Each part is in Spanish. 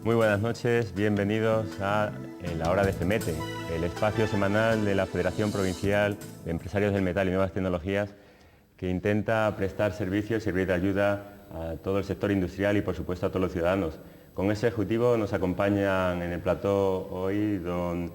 Muy buenas noches, bienvenidos a La Hora de FEMETE, el espacio semanal de la Federación Provincial de Empresarios del Metal y Nuevas Tecnologías, que intenta prestar servicio y servir de ayuda a todo el sector industrial y, por supuesto, a todos los ciudadanos. Con ese objetivo nos acompañan en el plató hoy don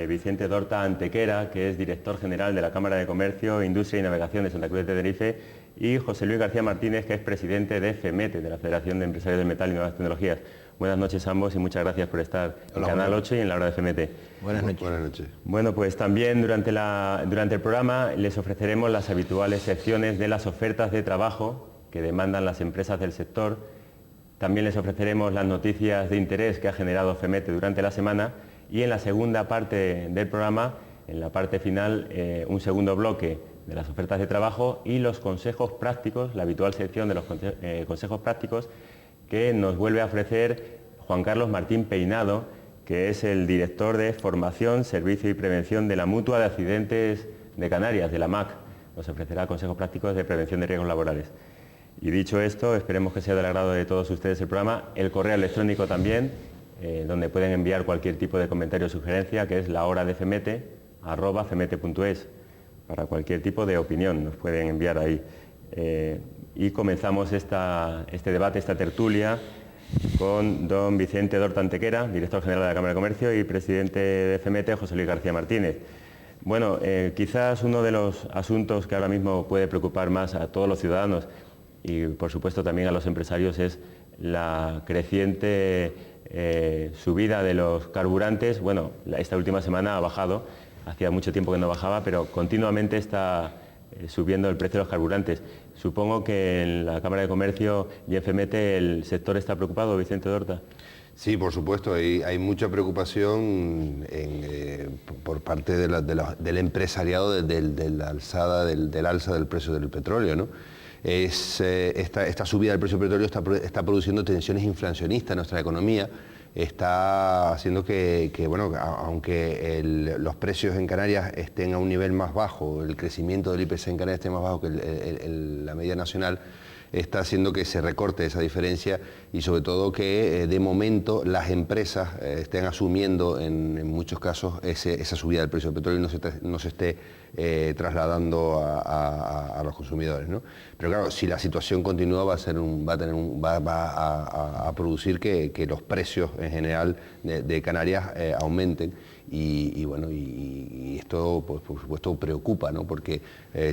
Vicente Dorta Antequera, que es director general de la Cámara de Comercio, Industria y Navegación de Santa Cruz de Tenerife, y José Luis García Martínez, que es presidente de FEMETE, de la Federación de Empresarios del Metal y Nuevas Tecnologías. Buenas noches a ambos y muchas gracias por estar en Canal 8 y en La Hora de FEMETE. Buenas noches. Buenas noches. Bueno, pues también durante el programa les ofreceremos las habituales secciones de las ofertas de trabajo que demandan las empresas del sector. También les ofreceremos las noticias de interés que ha generado FEMETE durante la semana y en la segunda parte del programa, en la parte final, un segundo bloque de las ofertas de trabajo y los consejos prácticos, la habitual sección de los consejos prácticos que nos vuelve a ofrecer Juan Carlos Martín Peinado, que es el director de Formación, Servicio y Prevención de la Mutua de Accidentes de Canarias, de la MAC. Nos ofrecerá consejos prácticos de prevención de riesgos laborales. Y dicho esto, esperemos que sea del agrado de todos ustedes el programa. El correo electrónico también, donde pueden enviar cualquier tipo de comentario o sugerencia, que es lahoradefemete@femete.es. Para cualquier tipo de opinión nos pueden enviar ahí. Y comenzamos este debate, esta tertulia, con don Vicente Dorta Antequera, director general de la Cámara de Comercio, y presidente de FEMETE, José Luis García Martínez. Bueno, quizás uno de los asuntos que ahora mismo puede preocupar más a todos los ciudadanos y, por supuesto, también a los empresarios es la creciente subida de los carburantes. Bueno, esta última semana ha bajado, hacía mucho tiempo que no bajaba, pero continuamente está subiendo el precio de los carburantes. Supongo que en la Cámara de Comercio y en FEMETE el sector está preocupado, Vicente Dorta. Sí, por supuesto, hay mucha preocupación por parte del empresariado de la alza del precio del petróleo, ¿no? Esta subida del precio del petróleo está produciendo tensiones inflacionistas en nuestra economía. Está haciendo que bueno, aunque los precios en Canarias estén a un nivel más bajo, el crecimiento del IPC en Canarias esté más bajo que la media nacional, está haciendo que se recorte esa diferencia y sobre todo que de momento las empresas estén asumiendo en muchos casos esa subida del precio del petróleo y no se esté trasladando a los consumidores, ¿no? Pero claro, si la situación continúa va a producir que los precios en general de Canarias aumenten y esto pues, por supuesto preocupa, ¿no? Porque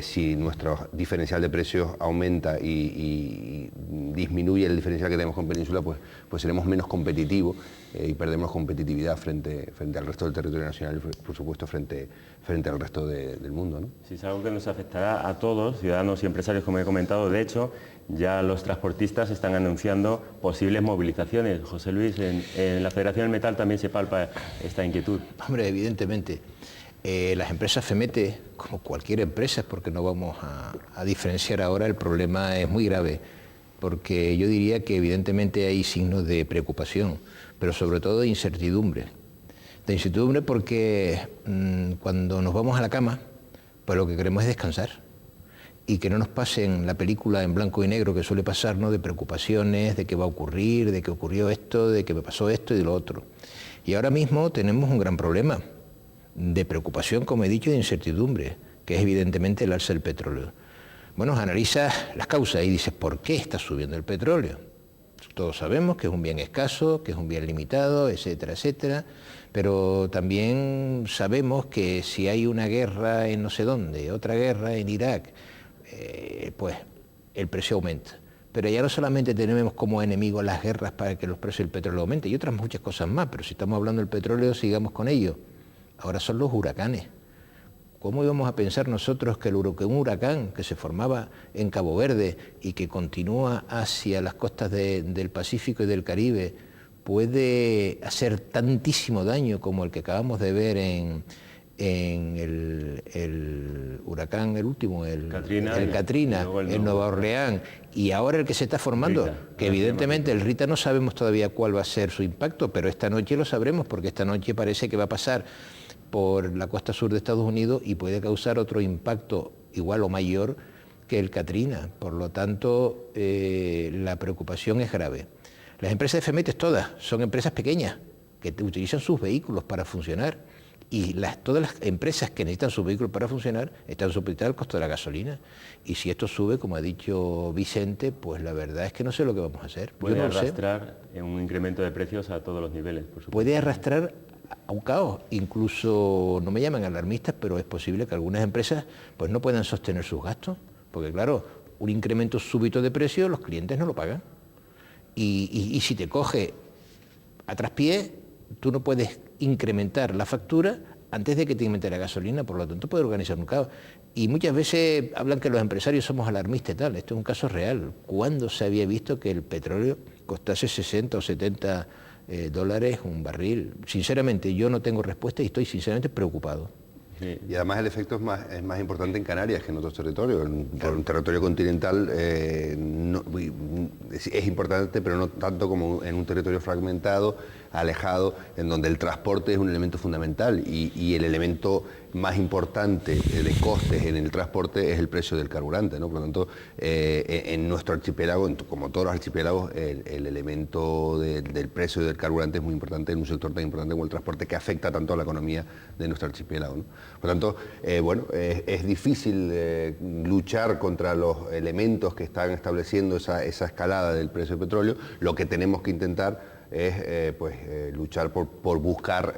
si nuestro diferencial de precios aumenta y disminuye el diferencial que tenemos con Península, pues seremos menos competitivos y perdemos competitividad frente al resto del territorio nacional y por supuesto frente al resto del mundo, ¿no? Sí, es algo que nos afectará a todos, ciudadanos y empresarios, como he comentado. De hecho, ya los transportistas están anunciando posibles movilizaciones. José Luis, en la Federación del Metal también se palpa esta inquietud. Hombre, evidentemente. Las empresas FEMETE, como cualquier empresa, porque no vamos a diferenciar ahora, el problema es muy grave, porque yo diría que evidentemente hay signos de preocupación, pero sobre todo de incertidumbre. De incertidumbre porque cuando nos vamos a la cama, pues lo que queremos es descansar y que no nos pasen la película en blanco y negro que suele pasarnos, de preocupaciones, de qué va a ocurrir, de qué ocurrió esto, de qué me pasó esto y de lo otro. Y ahora mismo tenemos un gran problema de preocupación, como he dicho, de incertidumbre, que es evidentemente el alza del petróleo. Bueno, analizas las causas y dices, ¿por qué está subiendo el petróleo? Todos sabemos que es un bien escaso, que es un bien limitado, etcétera, etcétera, pero también sabemos que si hay una guerra en no sé dónde, otra guerra en Irak, pues el precio aumenta. Pero ya no solamente tenemos como enemigo las guerras para que los precios del petróleo aumenten, y otras muchas cosas más, pero si estamos hablando del petróleo, sigamos con ello. Ahora son los huracanes. ¿Cómo íbamos a pensar nosotros que un huracán que se formaba en Cabo Verde y que continúa hacia las costas del Pacífico y del Caribe puede hacer tantísimo daño como el que acabamos de ver en el huracán, el último, el Katrina, en Nueva Orleans, y ahora el que se está formando, Rita, que evidentemente el Rita no sabemos todavía cuál va a ser su impacto, pero esta noche lo sabremos, porque esta noche parece que va a pasar por la costa sur de Estados Unidos y puede causar otro impacto igual o mayor que el Katrina. Por lo tanto, la preocupación es grave. Las empresas de FEMETES todas son empresas pequeñas que utilizan sus vehículos para funcionar y todas las empresas que necesitan sus vehículos para funcionar están supeditadas al costo de la gasolina. Y si esto sube, como ha dicho Vicente, pues la verdad es que no sé lo que vamos a hacer. Puede arrastrar un incremento de precios a todos los niveles, por supuesto. Puede arrastrar a un caos. Incluso, no me llaman alarmistas, pero es posible que algunas empresas pues no puedan sostener sus gastos, porque claro, un incremento súbito de precios los clientes no lo pagan. Y si te coge a traspié, tú no puedes incrementar la factura antes de que te incremente la gasolina, por lo tanto puede organizar un caos. Y muchas veces hablan que los empresarios somos alarmistas y tal. Esto es un caso real. ¿Cuándo se había visto que el petróleo costase 60 o 70 dólares un barril? Sinceramente, yo no tengo respuesta y estoy sinceramente preocupado. Sí. Y además el efecto es más importante en Canarias que en otros territorios. Por un territorio continental es importante, pero no tanto como en un territorio fragmentado, alejado, en donde el transporte es un elemento fundamental y el elemento más importante de costes en el transporte es el precio del carburante, ¿no? Por lo tanto, en nuestro archipiélago, como todos los archipiélagos, el elemento del precio del carburante es muy importante en un sector tan importante como el transporte, que afecta tanto a la economía de nuestro archipiélago, ¿no? Por lo tanto, es difícil luchar contra los elementos que están estableciendo esa escalada del precio del petróleo. Lo que tenemos que intentar es luchar por buscar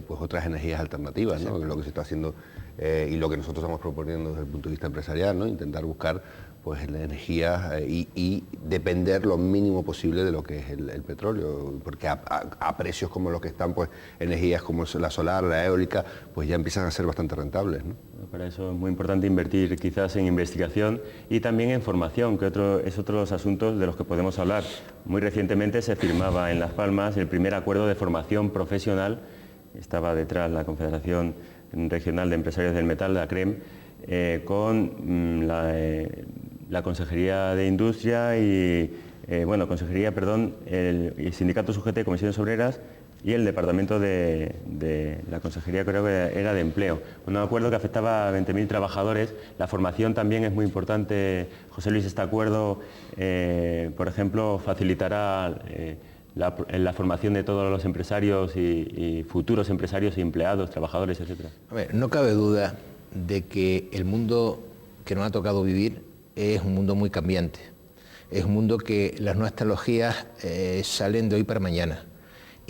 pues otras energías alternativas, ¿no? Lo que se está haciendo y lo que nosotros estamos proponiendo desde el punto de vista empresarial, ¿no? Intentar buscar pues energías y depender lo mínimo posible de lo que es el petróleo, porque a precios como los que están, pues energías como la solar, la eólica, pues ya empiezan a ser bastante rentables, ¿no? Para eso es muy importante invertir quizás en investigación y también en formación, que es otro de los asuntos de los que podemos hablar. Muy recientemente se firmaba en Las Palmas el primer acuerdo de formación profesional. Estaba detrás la Confederación Regional de Empresarios del Metal, la CREM, con la Consejería de Industria y el Sindicato UGT, Comisiones Obreras, y el departamento de la Consejería, creo que era de Empleo. Un acuerdo que afectaba a 20.000 trabajadores. La formación también es muy importante. José Luis, este acuerdo, por ejemplo, facilitará la formación de todos los empresarios y futuros empresarios y empleados, trabajadores, etcétera. A ver, no cabe duda de que el mundo que nos ha tocado vivir es un mundo muy cambiante. Es un mundo que las nuevas tecnologías salen de hoy para mañana.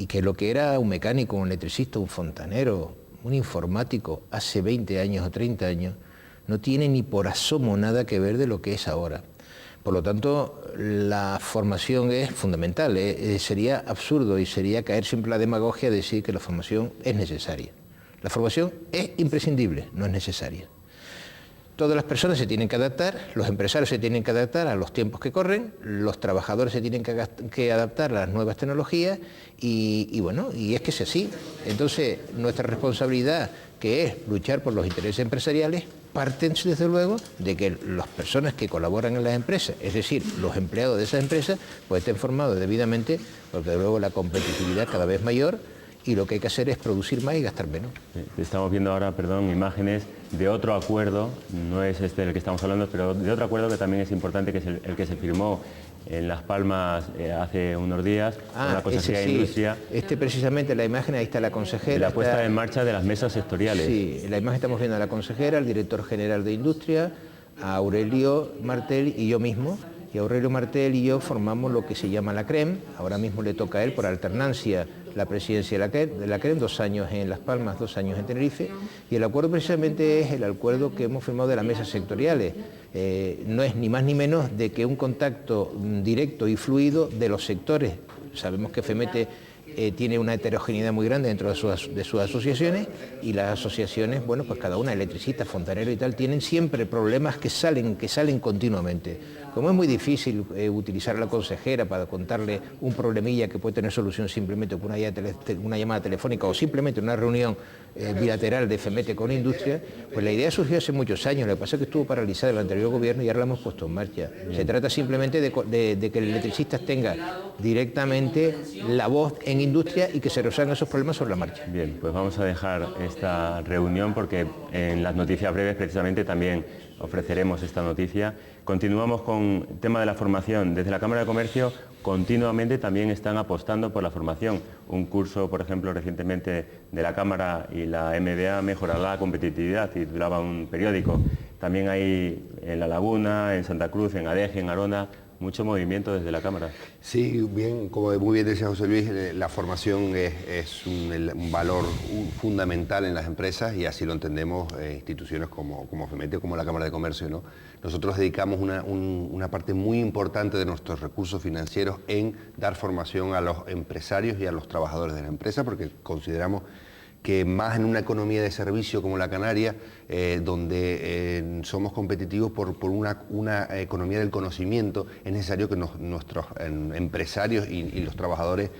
Y que lo que era un mecánico, un electricista, un fontanero, un informático hace 20 años o 30 años, no tiene ni por asomo nada que ver de lo que es ahora. Por lo tanto, la formación es fundamental. Sería absurdo y sería caer siempre en la demagogia decir que la formación es necesaria. La formación es imprescindible, no es necesaria. Todas las personas se tienen que adaptar, los empresarios se tienen que adaptar a los tiempos que corren, los trabajadores se tienen que adaptar a las nuevas tecnologías y es que es así. Entonces, nuestra responsabilidad, que es luchar por los intereses empresariales, parten desde luego de que las personas que colaboran en las empresas, es decir, los empleados de esas empresas, pues estén formados debidamente, porque de luego la competitividad cada vez mayor y lo que hay que hacer es producir más y gastar menos. Estamos viendo ahora, imágenes de otro acuerdo, no es este del que estamos hablando, pero de otro acuerdo que también es importante, que es el que se firmó en Las Palmas hace unos días con la Consejería de Industria. Precisamente la imagen, ahí está la consejera. La puesta en marcha de las mesas sectoriales. Sí, en la imagen estamos viendo a la consejera, al director general de Industria, a Aurelio Martel y yo mismo. Y Aurelio Martel y yo formamos lo que se llama la CREM. Ahora mismo le toca a él por alternancia la presidencia de la CREM, 2 años en Las Palmas, 2 años en Tenerife, y el acuerdo precisamente es el acuerdo que hemos firmado de las mesas sectoriales. No es ni más ni menos de que un contacto directo y fluido de los sectores. Sabemos que FEMETE tiene una heterogeneidad muy grande dentro de sus asociaciones, y las asociaciones, bueno, pues cada una, electricista, fontanero y tal, tienen siempre problemas que salen continuamente. Como es muy difícil utilizar a la consejera para contarle un problemilla que puede tener solución simplemente con una llamada telefónica o simplemente una reunión bilateral de FEMETE con Industria, pues la idea surgió hace muchos años. Lo que pasa es que estuvo paralizada el anterior gobierno y ahora la hemos puesto en marcha. Se trata simplemente de que el electricista tenga directamente la voz en en industria y que se resuelvan esos problemas sobre la marcha. Bien, pues vamos a dejar esta reunión porque en las noticias breves precisamente también ofreceremos esta noticia. Continuamos con el tema de la formación. Desde la Cámara de Comercio continuamente también están apostando por la formación. Un curso, por ejemplo, recientemente de la Cámara y la MBA mejorará la competitividad, titulaba un periódico. También hay en La Laguna, en Santa Cruz, en Adeje, en Arona, mucho movimiento desde la Cámara. Sí, bien, como muy bien decía José Luis, la formación es un valor fundamental en las empresas y así lo entendemos instituciones como FEMETE, como la Cámara de Comercio, ¿no? Nosotros dedicamos una parte muy importante de nuestros recursos financieros en dar formación a los empresarios y a los trabajadores de la empresa, porque consideramos que más en una economía de servicio como la canaria, donde somos competitivos por una economía del conocimiento, es necesario que nuestros empresarios y los trabajadores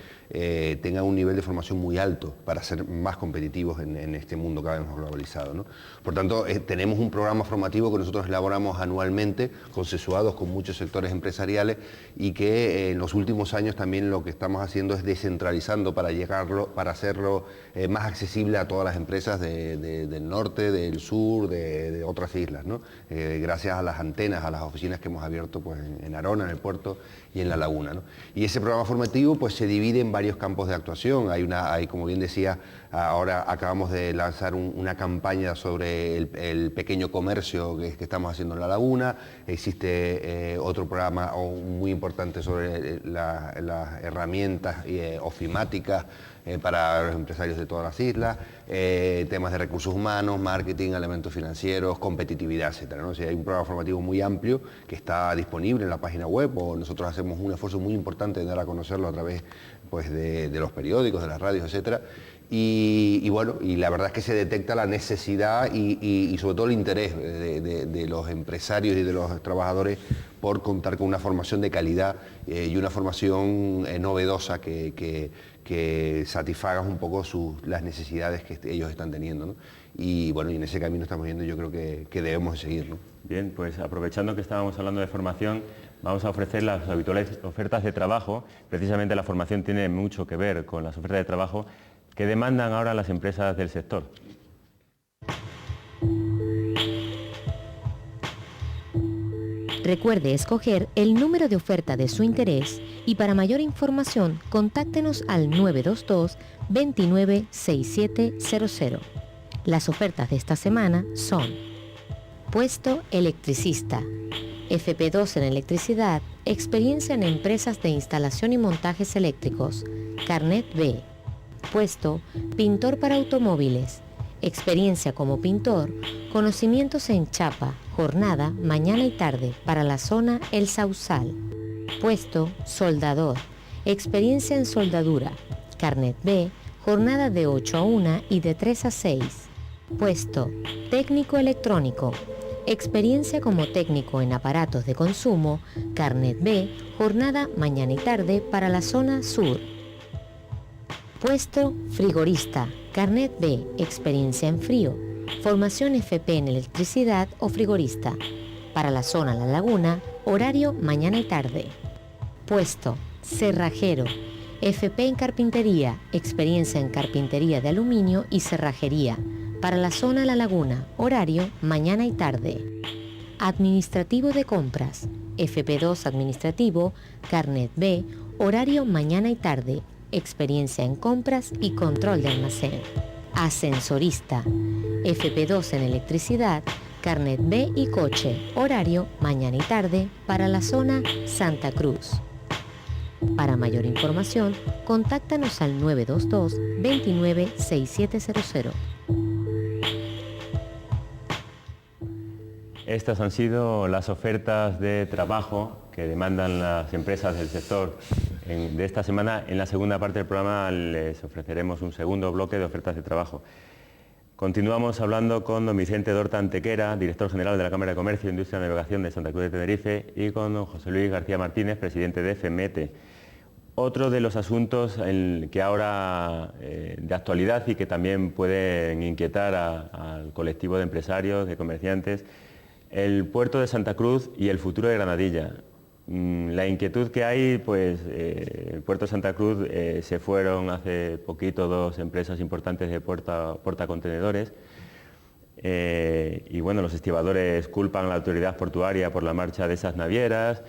tengan un nivel de formación muy alto para ser más competitivos en este mundo cada vez más globalizado, ¿no? Por tanto, tenemos un programa formativo que nosotros elaboramos anualmente, consensuados con muchos sectores empresariales y que en los últimos años también lo que estamos haciendo es descentralizando para hacerlo más accesible a todas las empresas del norte, del sur, de otras islas, ¿no? Gracias a las antenas, a las oficinas que hemos abierto pues, en Arona, en el puerto y en La Laguna, ¿no? Y ese programa formativo pues, se divide en varios campos de actuación. Hay, como bien decía, ahora acabamos de lanzar una campaña sobre el pequeño comercio que estamos haciendo en La Laguna. Existe otro programa muy importante sobre las herramientas ofimáticas para los empresarios de todas las islas, temas de recursos humanos, marketing, elementos financieros, competitividad, etcétera, ¿no? O sea, hay un programa formativo muy amplio que está disponible en la página web, o nosotros hacemos un esfuerzo muy importante de dar a conocerlo a través pues, de los periódicos, de las radios, etcétera. Y bueno, y la verdad es que se detecta la necesidad y sobre todo el interés de los empresarios y de los trabajadores por contar con una formación de calidad y una formación novedosa que satisfaga un poco las necesidades que ellos están teniendo, ¿no? Y bueno, y en ese camino estamos yendo, yo creo que debemos seguir, ¿no? Bien, pues aprovechando que estábamos hablando de formación, vamos a ofrecer las habituales ofertas de trabajo. Precisamente la formación tiene mucho que ver con las ofertas de trabajo que demandan ahora las empresas del sector. Recuerde escoger el número de oferta de su interés y para mayor información contáctenos al 922 29 6700. Las ofertas de esta semana son: puesto electricista, FP2 en electricidad, experiencia en empresas de instalación y montajes eléctricos, carnet B. Puesto pintor para automóviles, experiencia como pintor, conocimientos en chapa, jornada mañana y tarde para la zona El Sausal. Puesto soldador, experiencia en soldadura, carnet B, jornada de 8 a 1 y de 3 a 6. Puesto técnico electrónico, experiencia como técnico en aparatos de consumo, carnet B, jornada mañana y tarde para la zona sur. Puesto frigorista, carnet B, experiencia en frío, formación FP en electricidad o frigorista. Para la zona La Laguna, horario mañana y tarde. Puesto cerrajero, FP en carpintería, experiencia en carpintería de aluminio y cerrajería. Para la zona La Laguna, horario mañana y tarde. Administrativo de compras, FP2 administrativo, carnet B, horario mañana y tarde. Experiencia en compras y control de almacén. Ascensorista, FP2 en electricidad, carnet B y coche, horario mañana y tarde para la zona Santa Cruz. Para mayor información, contáctanos al 922 29 6700. Estas han sido las ofertas de trabajo que demandan las empresas del sector de esta semana. En la segunda parte del programa les ofreceremos un segundo bloque de ofertas de trabajo. Continuamos hablando con don Vicente Dorta Antequera, director general de la Cámara de Comercio, Industria y Navegación de Santa Cruz de Tenerife, y con don José Luis García Martínez, presidente de FEMETE. Otro de los asuntos que ahora de actualidad y que también pueden inquietar al colectivo de empresarios, de comerciantes, el puerto de Santa Cruz y el futuro de Granadilla. La inquietud que hay, pues el puerto de Santa Cruz se fueron hace poquito 2 empresas importantes de portacontenedores y bueno, los estibadores culpan a la autoridad portuaria por la marcha de esas navieras.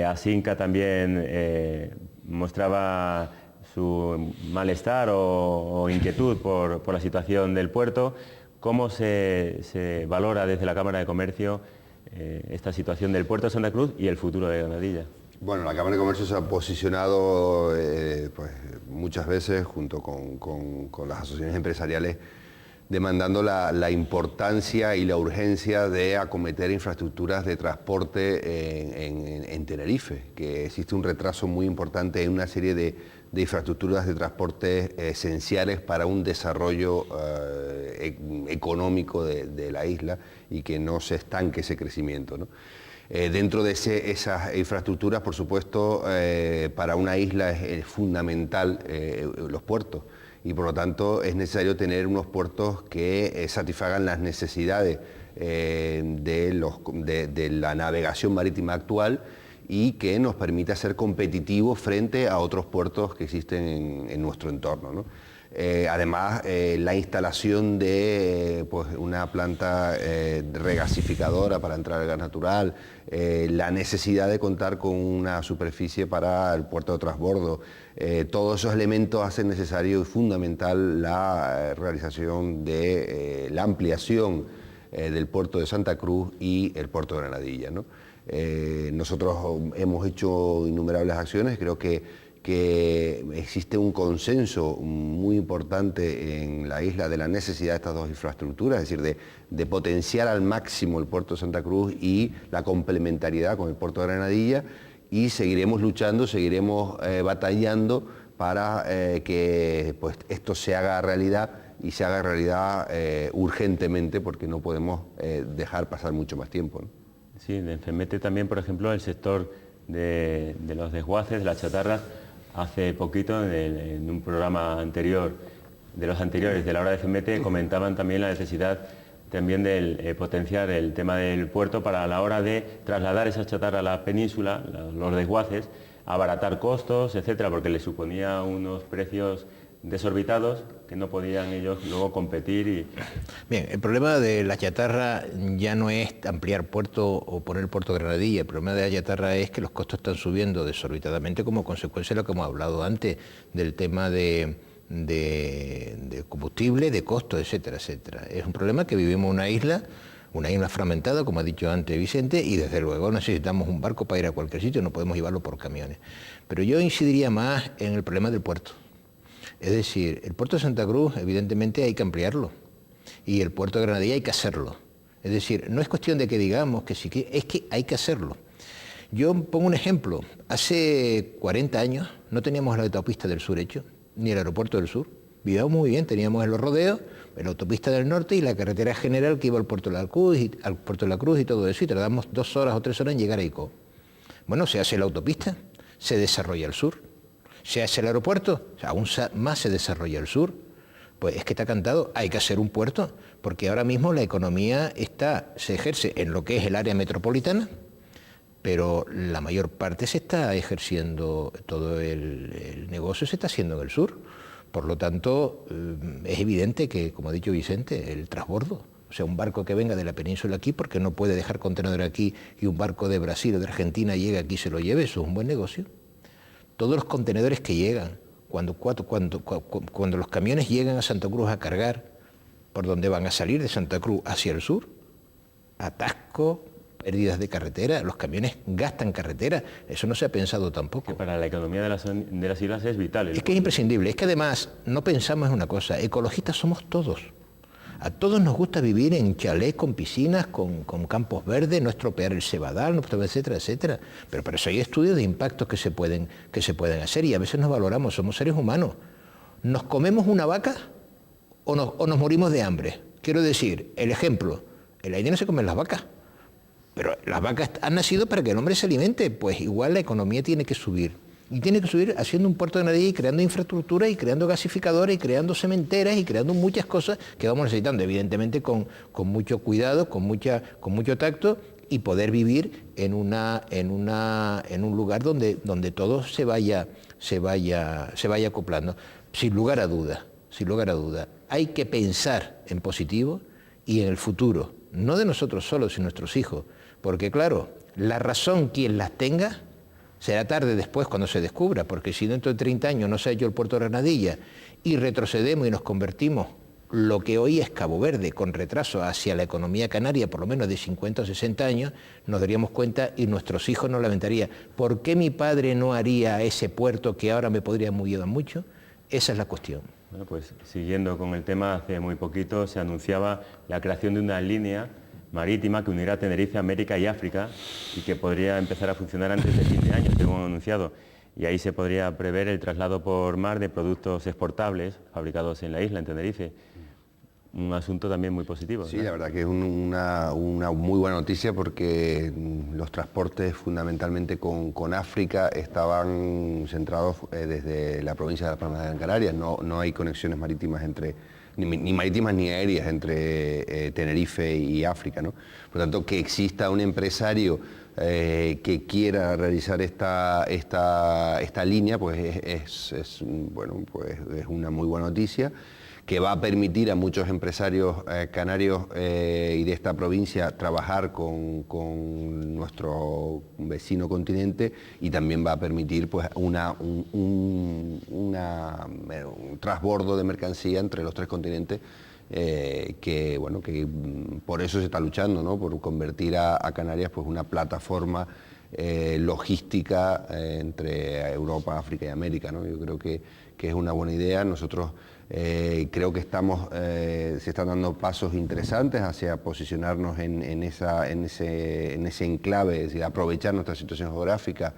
Asinca también mostraba su malestar o inquietud por la situación del puerto. ¿Cómo se valora desde la Cámara de Comercio esta situación del puerto de Santa Cruz y el futuro de Granadilla? Bueno, la Cámara de Comercio se ha posicionado pues, muchas veces junto con las asociaciones empresariales demandando la importancia y la urgencia de acometer infraestructuras de transporte en Tenerife, que existe un retraso muy importante en una serie de infraestructuras de transporte esenciales para un desarrollo económico de la isla y que no se estanque ese crecimiento, ¿no? Dentro de esas infraestructuras, por supuesto, para una isla es fundamental los puertos y por lo tanto es necesario tener unos puertos que satisfagan las necesidades de la navegación marítima actual y que nos permita ser competitivos frente a otros puertos que existen en nuestro entorno, ¿no? Además, la instalación de pues, una planta regasificadora para entrar al gas natural, la necesidad de contar con una superficie para el puerto de transbordo, todos esos elementos hacen necesario y fundamental la realización de la ampliación del puerto de Santa Cruz y el puerto de Granadilla, ¿no? Nosotros hemos hecho innumerables acciones, creo que existe un consenso muy importante en la isla de la necesidad de estas 2 infraestructuras, es decir, de potenciar al máximo el puerto de Santa Cruz y la complementariedad con el puerto de Granadilla, y seguiremos luchando, seguiremos batallando para que pues, esto se haga realidad y se haga realidad urgentemente, porque no podemos dejar pasar mucho más tiempo, ¿no? Sí, en FEMETE también, por ejemplo, el sector de los desguaces, de las chatarras, hace poquito en un programa anterior, de los anteriores de la hora de FEMETE, comentaban también la necesidad también de potenciar el tema del puerto para la hora de trasladar esa chatarra a la península, los desguaces, abaratar costos, etcétera, porque les suponía unos precios desorbitados que no podían ellos luego competir. Bien, el problema de la chatarra ya no es ampliar puerto o poner el puerto de Granadilla, el problema de la chatarra es que los costos están subiendo desorbitadamente como consecuencia de lo que hemos hablado antes, del tema de combustible, de costos, etcétera, etcétera. Es un problema que vivimos en una isla fragmentada, como ha dicho antes Vicente, y desde luego necesitamos un barco para ir a cualquier sitio, no podemos llevarlo por camiones. Pero yo incidiría más en el problema del puerto. Es decir, el puerto de Santa Cruz evidentemente hay que ampliarlo y el puerto de Granadilla hay que hacerlo. Es decir, no es cuestión de que digamos que sí, es que hay que hacerlo. Yo pongo un ejemplo. Hace 40 años no teníamos la autopista del sur hecho, ni el aeropuerto del sur. Vivíamos muy bien, teníamos los rodeos, la autopista del norte y la carretera general que iba al puerto de la Cruz y todo eso, y tardamos 2 horas o 3 horas en llegar a Icó. Bueno, se hace la autopista, se desarrolla el sur. Se hace el aeropuerto, aún más se desarrolla el sur. Pues es que está cantado, hay que hacer un puerto, porque ahora mismo la economía se ejerce en lo que es el área metropolitana, pero la mayor parte se está ejerciendo, todo el negocio se está haciendo en el sur. Por lo tanto, es evidente que, como ha dicho Vicente, el transbordo, o sea, un barco que venga de la península aquí, porque no puede dejar contenedor aquí, y un barco de Brasil o de Argentina llegue aquí y se lo lleve, eso es un buen negocio. Todos los contenedores que llegan, cuando los camiones llegan a Santa Cruz a cargar, por donde van a salir de Santa Cruz hacia el sur, atasco, pérdidas de carretera, los camiones gastan carretera, eso no se ha pensado tampoco. Que para la economía de las islas es vital. Es que es imprescindible, es que además no pensamos en una cosa, ecologistas somos todos. A todos nos gusta vivir en chalés con piscinas, con campos verdes, no estropear el cebadal, etcétera, etcétera. Pero para eso hay estudios de impactos que se pueden hacer y a veces nos valoramos, somos seres humanos. ¿Nos comemos una vaca o nos morimos de hambre? Quiero decir, el ejemplo, en la India no se comen las vacas, pero las vacas han nacido para que el hombre se alimente, pues igual la economía tiene que subir. Y tiene que subir haciendo un puerto de Granadilla y creando infraestructura y creando gasificadores y creando cementeras y creando muchas cosas que vamos necesitando, evidentemente con mucho cuidado, con mucho tacto y poder vivir en un lugar donde todo se vaya acoplando. Sin lugar a duda, hay que pensar en positivo y en el futuro, no de nosotros solos, sino de nuestros hijos, porque claro, la razón quien las tenga será tarde después cuando se descubra, porque si dentro de 30 años no se ha hecho el puerto de Granadilla y retrocedemos y nos convertimos lo que hoy es Cabo Verde, con retraso hacia la economía canaria, por lo menos de 50 o 60 años, nos daríamos cuenta y nuestros hijos nos lamentarían. ¿Por qué mi padre no haría ese puerto que ahora me podría ayudar mucho? Esa es la cuestión. Bueno, pues siguiendo con el tema, hace muy poquito se anunciaba la creación de una línea marítima que unirá Tenerife, América y África y que podría empezar a funcionar antes de fin de año, según han anunciado. Y ahí se podría prever el traslado por mar de productos exportables fabricados en la isla, en Tenerife. Un asunto también muy positivo. Sí, ¿no? la verdad que es una muy buena noticia porque los transportes fundamentalmente con África estaban centrados desde la provincia de Las Palmas de Gran Canaria. No hay conexiones marítimas ni marítimas ni aéreas entre Tenerife y África, ¿no? Por lo tanto, que exista un empresario que quiera realizar esta línea, pues es una muy buena noticia, que va a permitir a muchos empresarios canarios y de esta provincia trabajar con nuestro vecino continente, y también va a permitir pues, un transbordo de mercancía entre los tres continentes, que por eso se está luchando, ¿no? Por convertir a Canarias pues, una plataforma logística entre Europa, África y América, ¿no? Yo creo que es una buena idea. Nosotros creo que se están dando pasos interesantes hacia posicionarnos en ese enclave, es decir, aprovechar nuestra situación geográfica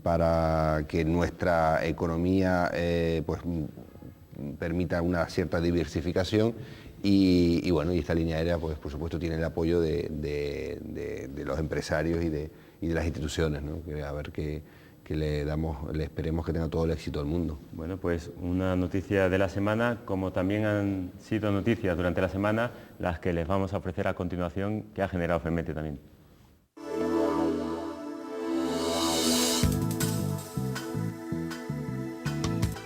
para que nuestra economía pues, permita una cierta diversificación. Y esta línea aérea, pues por supuesto, tiene el apoyo de los empresarios y de las instituciones, ¿no? A ver que le esperemos que tenga todo el éxito del mundo. Bueno, pues una noticia de la semana, como también han sido noticias durante la semana, las que les vamos a ofrecer a continuación, que ha generado FEMETE también.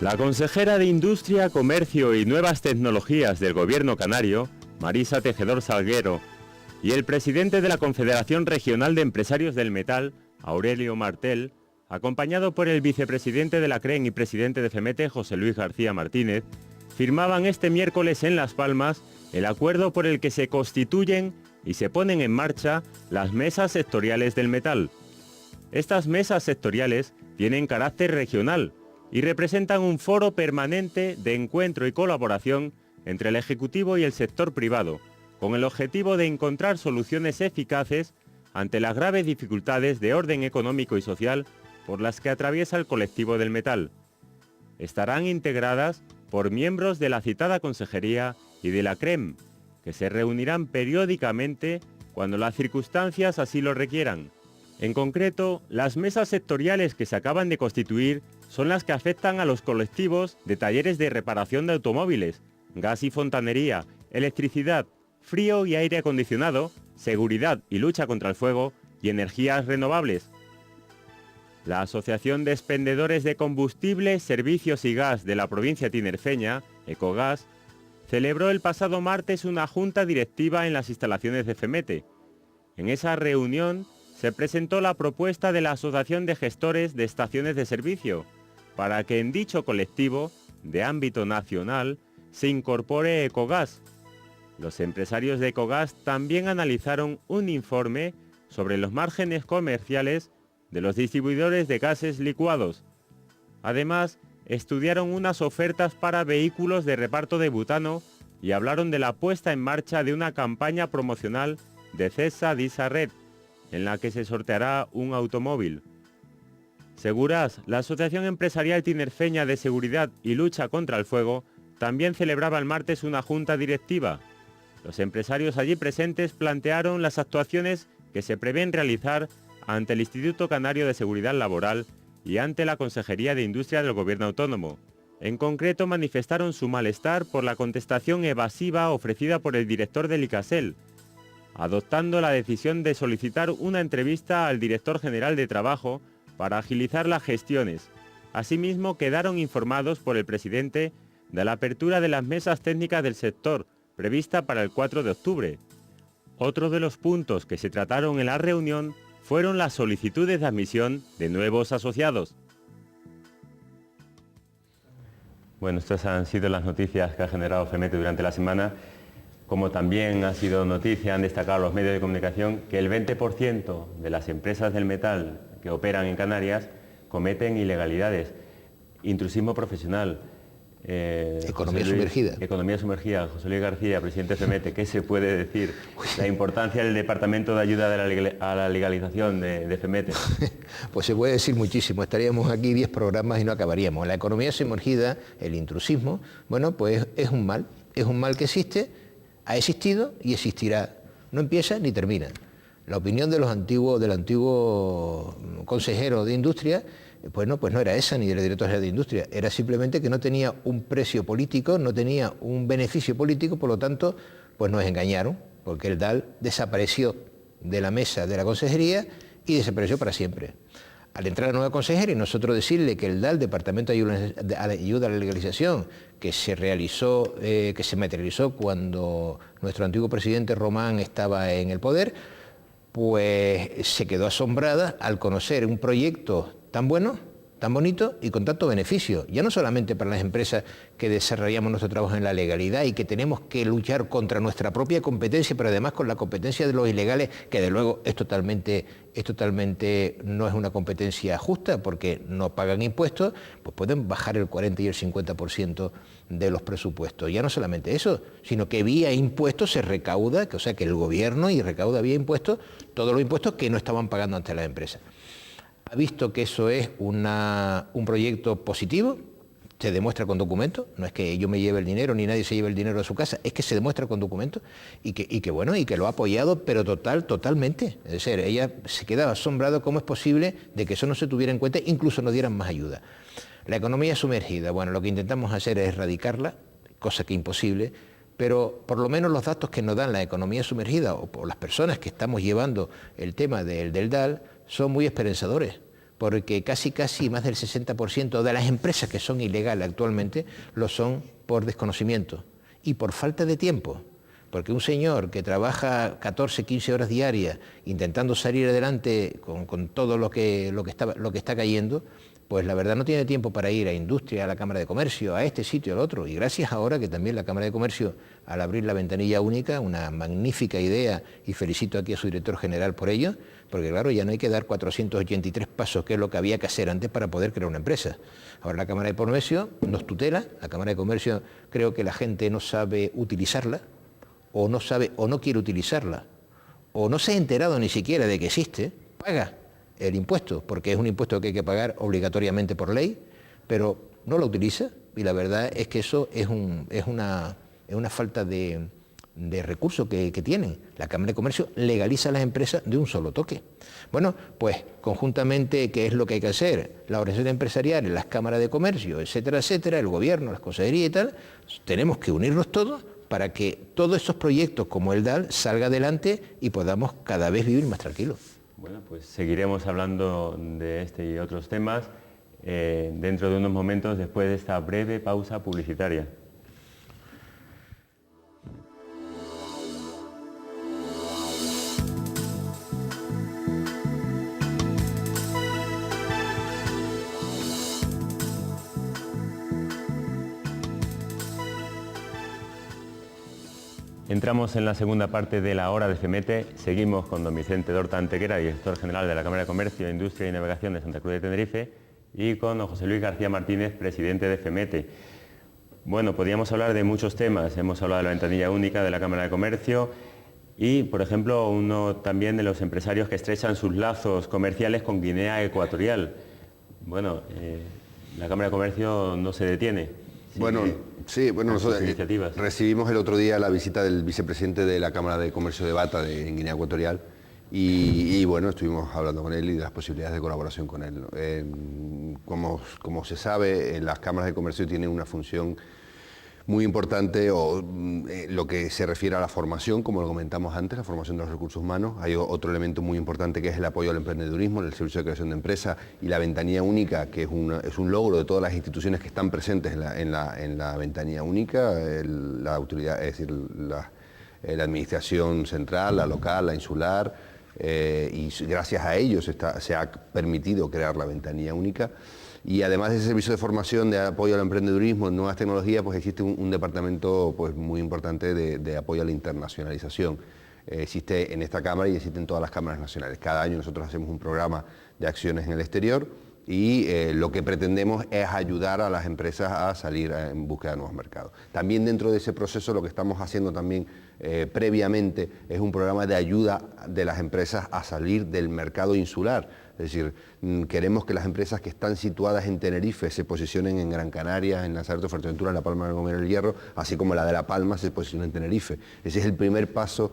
La consejera de Industria, Comercio y Nuevas Tecnologías del Gobierno canario, Marisa Tejedor Salguero, y el presidente de la Confederación Regional de Empresarios del Metal, Aurelio Martel, acompañado por el vicepresidente de la CREN y presidente de FEMETE, José Luis García Martínez, firmaban este miércoles en Las Palmas el acuerdo por el que se constituyen y se ponen en marcha las mesas sectoriales del metal. Estas mesas sectoriales tienen carácter regional y representan un foro permanente de encuentro y colaboración entre el Ejecutivo y el sector privado, con el objetivo de encontrar soluciones eficaces ante las graves dificultades de orden económico y social por las que atraviesa el colectivo del metal. Estarán integradas por miembros de la citada consejería y de la CREM, que se reunirán periódicamente cuando las circunstancias así lo requieran. En concreto, las mesas sectoriales que se acaban de constituir son las que afectan a los colectivos de talleres de reparación de automóviles, gas y fontanería, electricidad, frío y aire acondicionado, seguridad y lucha contra el fuego y energías renovables. La Asociación de Expendedores de Combustible, Servicios y Gas de la provincia tinerfeña, Ecogas, celebró el pasado martes una junta directiva en las instalaciones de FEMETE. En esa reunión se presentó la propuesta de la Asociación de Gestores de Estaciones de Servicio para que en dicho colectivo, de ámbito nacional, se incorpore Ecogas. Los empresarios de Ecogas también analizaron un informe sobre los márgenes comerciales de los distribuidores de gases licuados. Además, estudiaron unas ofertas para vehículos de reparto de butano y hablaron de la puesta en marcha de una campaña promocional de CESA Disa Red, en la que se sorteará un automóvil. Seguras, la Asociación Empresarial Tinerfeña de Seguridad y Lucha contra el Fuego, también celebraba el martes una junta directiva. Los empresarios allí presentes plantearon las actuaciones que se prevén realizar ante el Instituto Canario de Seguridad Laboral y ante la Consejería de Industria del Gobierno Autónomo. En concreto, manifestaron su malestar por la contestación evasiva ofrecida por el director del ICASEL, adoptando la decisión de solicitar una entrevista al director general de Trabajo para agilizar las gestiones. Asimismo, quedaron informados por el presidente de la apertura de las mesas técnicas del sector, prevista para el 4 de octubre. Otro de los puntos que se trataron en la reunión fueron las solicitudes de admisión de nuevos asociados. Bueno, estas han sido las noticias que ha generado FEMETE durante la semana. Como también ha sido noticia, han destacado los medios de comunicación que el 20% de las empresas del metal que operan en Canarias cometen ilegalidades, intrusismo profesional. Economía sumergida. Economía sumergida. José Luis García, presidente de FEMETE, ¿qué se puede decir? La importancia del Departamento de Ayuda a la Legalización de FEMETE. Pues se puede decir muchísimo, estaríamos aquí 10 programas y no acabaríamos. La economía sumergida, el intrusismo, bueno, pues es un mal que existe, ha existido y existirá. No empieza ni termina. La opinión del antiguo consejero de Industria, pues no era esa, ni del director general de Industria, era simplemente que no tenía un precio político, no tenía un beneficio político, por lo tanto, pues nos engañaron, porque el DAL desapareció de la mesa de la consejería y desapareció para siempre. Al entrar la nueva consejera y nosotros decirle que el DAL, Departamento de Ayuda a la Legalización, que se materializó cuando nuestro antiguo presidente Román estaba en el poder, pues se quedó asombrada al conocer un proyecto tan bueno, tan bonito y con tanto beneficio, ya no solamente para las empresas que desarrollamos nuestro trabajo en la legalidad y que tenemos que luchar contra nuestra propia competencia, pero además con la competencia de los ilegales, que de luego es totalmente no es una competencia justa porque no pagan impuestos, pues pueden bajar el 40 y el 50% de los presupuestos. Ya no solamente eso, sino que vía impuestos se recauda, o sea que el gobierno recauda vía impuestos todos los impuestos que no estaban pagando ante las empresas. Ha visto que eso es un proyecto positivo, se demuestra con documentos, no es que yo me lleve el dinero ni nadie se lleve el dinero de su casa, es que se demuestra con documentos y que lo ha apoyado, pero totalmente. Es decir, ella se quedaba asombrada cómo es posible de que eso no se tuviera en cuenta, incluso nos dieran más ayuda. La economía sumergida, bueno, lo que intentamos hacer es erradicarla, cosa que es imposible, pero por lo menos los datos que nos dan la economía sumergida o por las personas que estamos llevando el tema del DAL son muy esperanzadores, porque casi más del 60% de las empresas que son ilegales actualmente lo son por desconocimiento y por falta de tiempo. Porque un señor que trabaja 14, 15 horas diarias intentando salir adelante con todo lo que está cayendo, pues la verdad no tiene tiempo para ir a Industria, a la Cámara de Comercio, a este sitio, al otro. Y gracias ahora que también la Cámara de Comercio, al abrir la ventanilla única, una magnífica idea, y felicito aquí a su director general por ello, porque claro, ya no hay que dar 483 pasos, que es lo que había que hacer antes para poder crear una empresa. Ahora la Cámara de Comercio nos tutela, la Cámara de Comercio creo que la gente no sabe utilizarla, o no quiere utilizarla, o no se ha enterado ni siquiera de que existe, paga el impuesto, porque es un impuesto que hay que pagar obligatoriamente por ley, pero no lo utiliza, y la verdad es que eso es una falta de recursos que tienen. La Cámara de Comercio legaliza a las empresas de un solo toque. Bueno, pues conjuntamente, ¿qué es lo que hay que hacer? Las organizaciones empresariales, las cámaras de comercio, etcétera, el gobierno, las consejerías y tal, tenemos que unirnos todos para que todos estos proyectos como el DAL salga adelante y podamos cada vez vivir más tranquilos. Bueno, pues seguiremos hablando de este y otros temas dentro de unos momentos después de esta breve pausa publicitaria. Entramos en la segunda parte de la hora de FEMETE. Seguimos con don Vicente Dorta Antequera, director general de la Cámara de Comercio, Industria y Navegación de Santa Cruz de Tenerife, y con don José Luis García Martínez, presidente de FEMETE. Bueno, podríamos hablar de muchos temas. Hemos hablado de la ventanilla única de la Cámara de Comercio y, por ejemplo, uno también de los empresarios que estrechan sus lazos comerciales con Guinea Ecuatorial. Bueno, la Cámara de Comercio no se detiene. Nosotros recibimos el otro día la visita del vicepresidente de la Cámara de Comercio de Bata en Guinea Ecuatorial y bueno, estuvimos hablando con él y de las posibilidades de colaboración con él. Como se sabe, las cámaras de comercio tienen una función muy importante lo que se refiere a la formación, como lo comentamos antes, la formación de los recursos humanos. Hay otro elemento muy importante que es el apoyo al emprendedurismo, el servicio de creación de empresas y la ventanilla única, que es un logro de todas las instituciones que están presentes en la ventanilla única, la autoridad, es decir, la administración central, la local, la insular, y gracias a ellos se ha permitido crear la ventanilla única. Y además de ese servicio de formación, de apoyo al emprendedurismo, en nuevas tecnologías, pues existe un departamento pues, muy importante de apoyo a la internacionalización. Existe en esta Cámara y existe en todas las cámaras nacionales. Cada año nosotros hacemos un programa de acciones en el exterior y lo que pretendemos es ayudar a las empresas a salir en búsqueda de nuevos mercados. También dentro de ese proceso lo que estamos haciendo también previamente es un programa de ayuda de las empresas a salir del mercado insular. Es decir, queremos que las empresas que están situadas en Tenerife se posicionen en Gran Canaria, en Lanzarote, Fuerteventura, en La Palma de Gran Canaria, El Hierro, así como la de La Palma se posiciona en Tenerife. Ese es el primer paso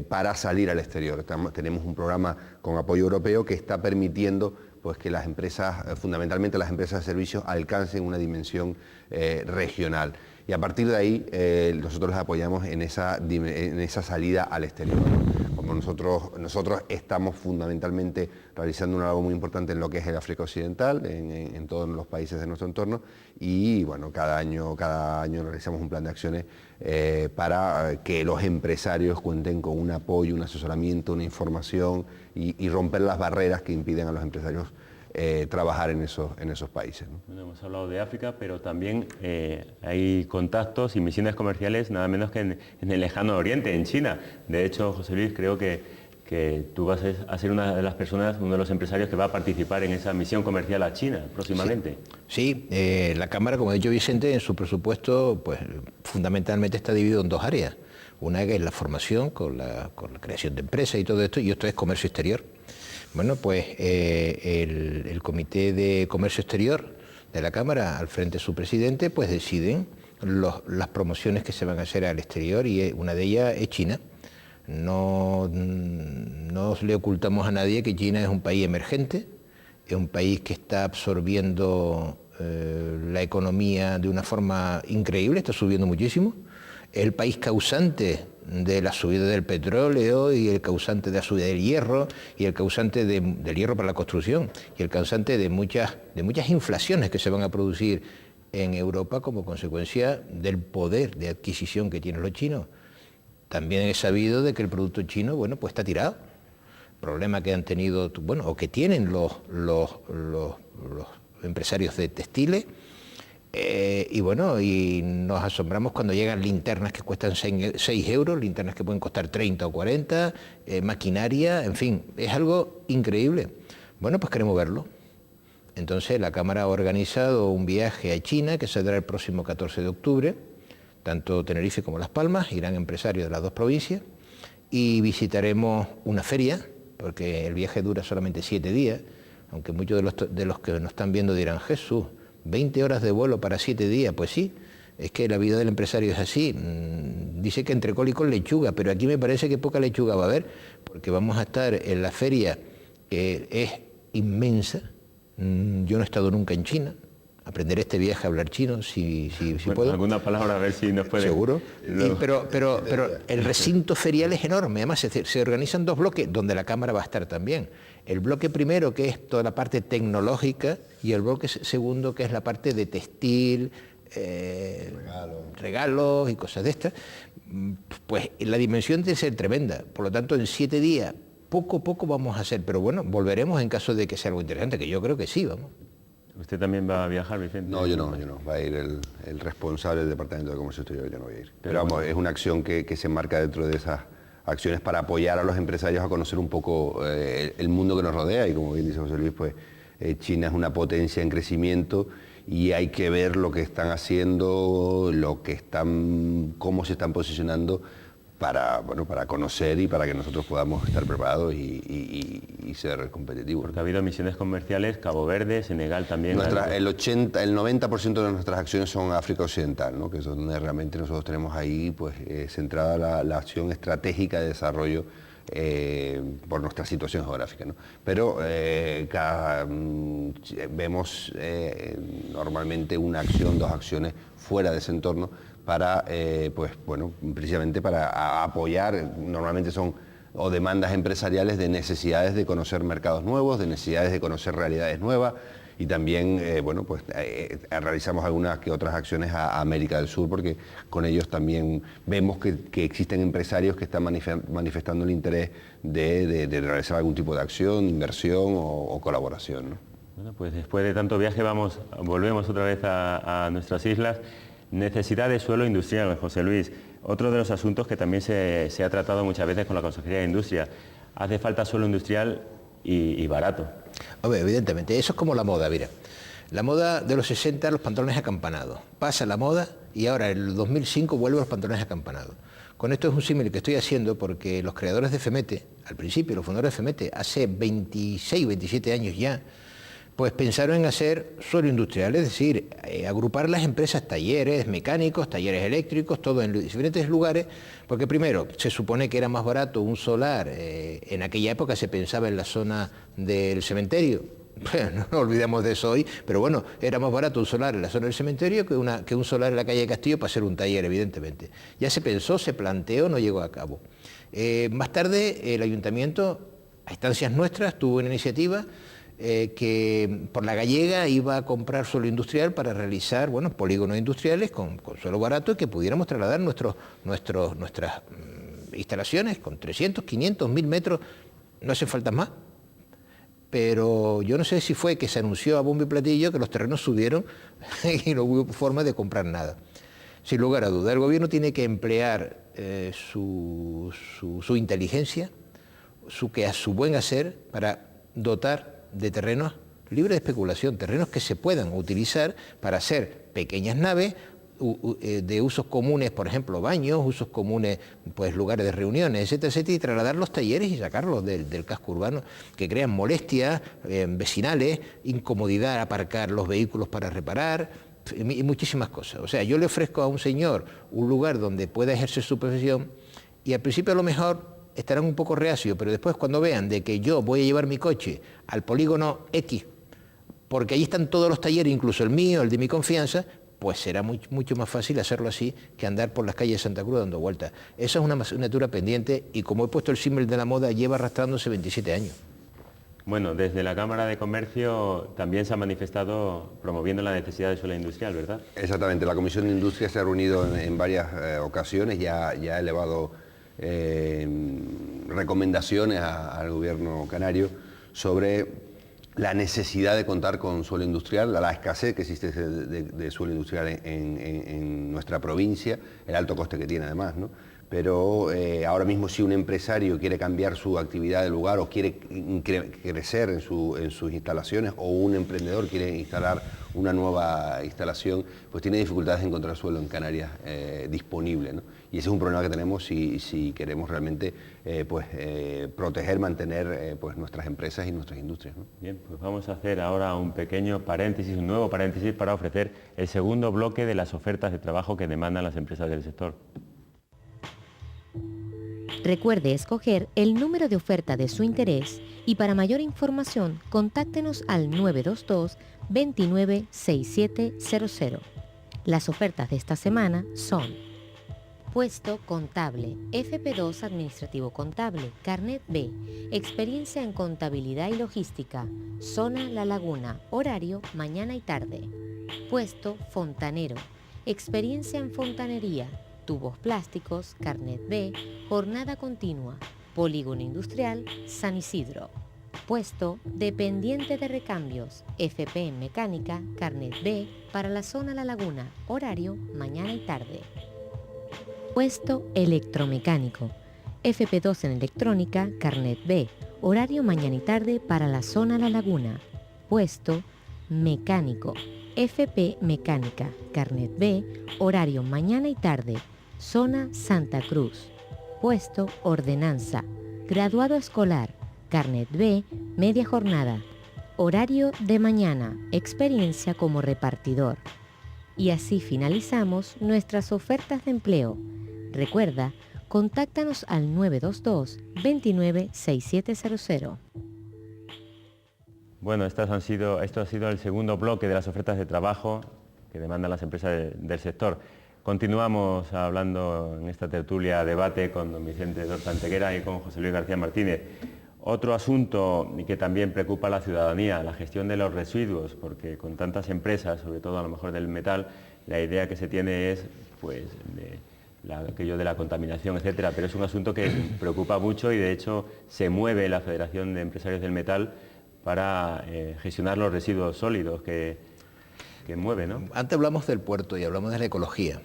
para salir al exterior. Tenemos un programa con apoyo europeo que está permitiendo pues, que las empresas, fundamentalmente las empresas de servicios, alcancen una dimensión regional. Y a partir de ahí nosotros les apoyamos en esa salida al exterior. Como nosotros estamos fundamentalmente realizando una labor muy importante en lo que es el África Occidental, en todos los países de nuestro entorno, y bueno, cada año realizamos un plan de acciones para que los empresarios cuenten con un apoyo, un asesoramiento, una información y romper las barreras que impiden a los empresarios trabajar en esos países, ¿no? Bueno, hemos hablado de África, pero también hay contactos y misiones comerciales nada menos que en el lejano oriente, en China. De hecho, José Luis, creo que tú vas a ser una de las personas, uno de los empresarios que va a participar en esa misión comercial a China próximamente. Sí, la Cámara, como ha dicho Vicente, en su presupuesto pues fundamentalmente está dividido en dos áreas. Una que es la formación con la creación de empresas y todo esto, y otra es comercio exterior. Bueno, pues el Comité de Comercio Exterior de la Cámara, al frente de su presidente, pues deciden las promociones que se van a hacer al exterior, y una de ellas es China. No le ocultamos a nadie que China es un país emergente, es un país que está absorbiendo la economía de una forma increíble, está subiendo muchísimo. Es el país causante de la subida del petróleo y el causante de la subida del hierro y el causante del hierro para la construcción y el causante de muchas inflaciones que se van a producir en Europa como consecuencia del poder de adquisición que tienen los chinos. También he sabido de que el producto chino, bueno, pues está tirado. Problema que han tenido, bueno, o que tienen los empresarios de textiles. Y bueno, y nos asombramos cuando llegan linternas que cuestan 6 euros, linternas que pueden costar 30 o 40, maquinaria, en fin, es algo increíble. Bueno, pues queremos verlo. Entonces la Cámara ha organizado un viaje a China que saldrá el próximo 14 de octubre, tanto Tenerife como Las Palmas, irán empresarios de las dos provincias, y visitaremos una feria, porque el viaje dura solamente 7 días, aunque muchos de los que nos están viendo dirán, Jesús, 20 horas de vuelo para 7 días, pues sí, es que la vida del empresario es así. Dice que entre col y con lechuga, pero aquí me parece que poca lechuga va a haber, porque vamos a estar en la feria, que es inmensa. Yo no he estado nunca en China, aprenderé este viaje a hablar chino si puedo. Alguna palabra a ver si nos puede... Seguro. Pero el recinto ferial es enorme, además se organizan 2 bloques donde la Cámara va a estar también. El bloque primero, que es toda la parte tecnológica, y el bloque segundo, que es la parte de textil, regalos y cosas de estas. Pues la dimensión debe ser tremenda. Por lo tanto, en 7 días, poco a poco vamos a hacer, pero bueno, volveremos en caso de que sea algo interesante, que yo creo que sí, vamos. ¿Usted también va a viajar, Vicente? No, yo no. Va a ir el responsable del Departamento de Comercio Exterior, yo no voy a ir. Pero vamos, es una acción que se enmarca dentro de esas acciones para apoyar a los empresarios a conocer un poco el mundo que nos rodea, y como bien dice José Luis, pues China es una potencia en crecimiento y hay que ver lo que están haciendo, cómo se están posicionando para conocer y para que nosotros podamos estar preparados y ser competitivos. Porque ha habido misiones comerciales, Cabo Verde, Senegal también. El 90% de nuestras acciones son África Occidental, ¿no? Que es donde realmente nosotros tenemos ahí pues centrada la acción estratégica de desarrollo por nuestra situación geográfica, ¿no? Pero vemos normalmente una acción, 2 acciones fuera de ese entorno para, pues bueno, precisamente para apoyar, normalmente son o demandas empresariales de necesidades de conocer mercados nuevos, de necesidades de conocer realidades nuevas, y también, bueno, pues realizamos algunas que otras acciones a América del Sur, porque con ellos también vemos que existen empresarios que están manifestando el interés de realizar algún tipo de acción, inversión o colaboración, ¿no? Bueno, pues después de tanto viaje volvemos otra vez a nuestras islas. Necesidad de suelo industrial, José Luis. Otro de los asuntos que también se ha tratado muchas veces con la Consejería de Industria. Hace falta suelo industrial y barato. Hombre, evidentemente, eso es como la moda, mira. La moda de los 60, los pantalones acampanados. Pasa la moda y ahora en el 2005 vuelven los pantalones acampanados. Con esto es un símil que estoy haciendo porque los creadores de FEMETE, al principio, los fundadores de FEMETE, hace 26, 27 años ya, pues pensaron en hacer suelo industrial, es decir, agrupar las empresas, talleres mecánicos, talleres eléctricos, todo en diferentes lugares, porque primero se supone que era más barato un solar, en aquella época se pensaba en la zona del cementerio, no nos olvidemos de eso hoy, pero bueno, era más barato un solar en la zona del cementerio que un solar en la calle Castillo para hacer un taller, evidentemente. Ya se pensó, se planteó, no llegó a cabo. Más tarde el ayuntamiento, a instancias nuestras, tuvo una iniciativa que por la Gallega iba a comprar suelo industrial para realizar, bueno, polígonos industriales con suelo barato y que pudiéramos trasladar nuestras instalaciones con 300, 500, 1000 metros, no hacen falta más. Pero yo no sé si fue que se anunció a bombo y platillo que los terrenos subieron y no hubo forma de comprar nada. Sin lugar a duda, el gobierno tiene que emplear su inteligencia, su buen hacer para dotar de terrenos libres de especulación, terrenos que se puedan utilizar para hacer pequeñas naves de usos comunes, por ejemplo, baños, usos comunes, pues lugares de reuniones, etcétera, etcétera, y trasladar los talleres y sacarlos del casco urbano, que crean molestias vecinales, incomodidad aparcar los vehículos para reparar, y muchísimas cosas. O sea, yo le ofrezco a un señor un lugar donde pueda ejercer su profesión y al principio a lo mejor estarán un poco reacios, pero después cuando vean de que yo voy a llevar mi coche al polígono X, porque allí están todos los talleres, incluso el mío, el de mi confianza, pues será mucho más fácil hacerlo así que andar por las calles de Santa Cruz dando vueltas. Esa es una asignatura pendiente y como he puesto el símbolo de la moda, lleva arrastrándose 27 años. Bueno, desde la Cámara de Comercio también se ha manifestado promoviendo la necesidad de suelo industrial, ¿verdad? Exactamente, la Comisión de Industria se ha reunido en varias ocasiones, ya ha elevado recomendaciones al gobierno canario sobre la necesidad de contar con suelo industrial, la escasez que existe de suelo industrial en nuestra provincia, el alto coste que tiene además, ¿no? Pero ahora mismo si un empresario quiere cambiar su actividad de lugar o quiere crecer en sus instalaciones, o un emprendedor quiere instalar una nueva instalación, pues tiene dificultades de encontrar suelo en Canarias disponible, ¿no? Y ese es un problema que tenemos si queremos realmente proteger, mantener pues nuestras empresas y nuestras industrias, ¿no? Bien, pues vamos a hacer ahora un pequeño paréntesis, un nuevo paréntesis para ofrecer el segundo bloque de las ofertas de trabajo que demandan las empresas del sector. Recuerde escoger el número de oferta de su interés y para mayor información contáctenos al 922 29 6700. Las ofertas de esta semana son: puesto contable, FP2 administrativo contable, carnet B, experiencia en contabilidad y logística, zona La Laguna, horario mañana y tarde. Puesto fontanero, experiencia en fontanería, tubos plásticos, carnet B, jornada continua, polígono industrial, San Isidro. Puesto dependiente de recambios, FP en mecánica, carnet B, para la zona La Laguna, horario mañana y tarde. Puesto electromecánico, FP2 en electrónica, carnet B, horario mañana y tarde para la zona La Laguna. Puesto mecánico, FP mecánica, carnet B, horario mañana y tarde, zona Santa Cruz. Puesto ordenanza, graduado escolar, carnet B, media jornada, horario de mañana, experiencia como repartidor. Y así finalizamos nuestras ofertas de empleo. Recuerda, Contáctanos al 922-296700. Bueno, esto ha sido el segundo bloque de las ofertas de trabajo que demandan las empresas del sector. Continuamos hablando en esta tertulia debate con don Vicente Dorta Antequera y con José Luis García Martínez. Otro asunto que también preocupa a la ciudadanía, la gestión de los residuos, porque con tantas empresas, sobre todo a lo mejor del metal, la idea que se tiene es pues aquello de la contaminación, etcétera, pero es un asunto que preocupa mucho y de hecho se mueve la Federación de Empresarios del Metal para gestionar los residuos sólidos que mueve, ¿no? Antes hablamos del puerto y hablamos de la ecología.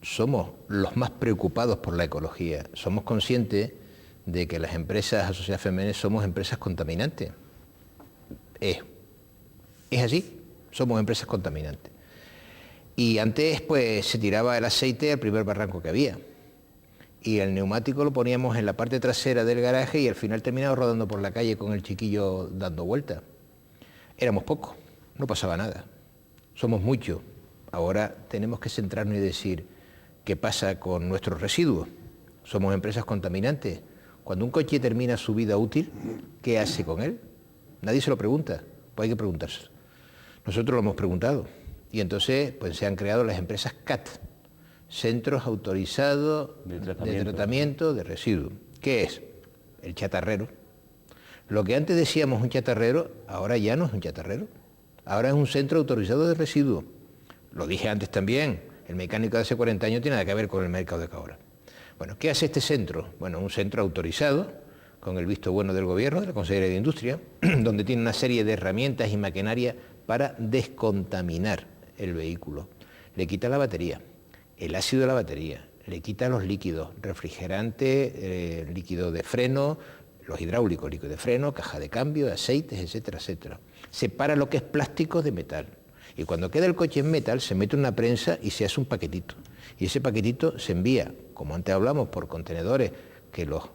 Somos los más preocupados por la ecología. Somos conscientes de que las empresas asociadas femeninas somos empresas contaminantes. Es así, somos empresas contaminantes. Y antes pues se tiraba el aceite al primer barranco que había. Y el neumático lo poníamos en la parte trasera del garaje y al final terminaba rodando por la calle con el chiquillo dando vueltas. Éramos pocos, no pasaba nada. Somos muchos. Ahora tenemos que centrarnos y decir qué pasa con nuestros residuos. Somos empresas contaminantes. Cuando un coche termina su vida útil, ¿qué hace con él? Nadie se lo pregunta, pues hay que preguntárselo. Nosotros lo hemos preguntado y entonces pues se han creado las empresas CAT, Centros Autorizados de Tratamiento de Residuos. ¿Qué es? El chatarrero. Lo que antes decíamos un chatarrero, ahora ya no es un chatarrero. Ahora es un centro autorizado de residuos. Lo dije antes también, el mecánico de hace 40 años tiene nada que ver con el mercado de ahora. Bueno, ¿qué hace este centro? Bueno, un centro autorizado, con el visto bueno del Gobierno, de la Consejería de Industria, donde tiene una serie de herramientas y maquinaria para descontaminar el vehículo. Le quita la batería, el ácido de la batería, le quita los líquidos, refrigerante, líquido de freno, los hidráulicos, líquido de freno, caja de cambio, aceites, etcétera, etcétera. Separa lo que es plástico de metal. Y cuando queda el coche en metal, se mete una prensa y se hace un paquetito. Y ese paquetito se envía, como antes hablamos, por contenedores, que los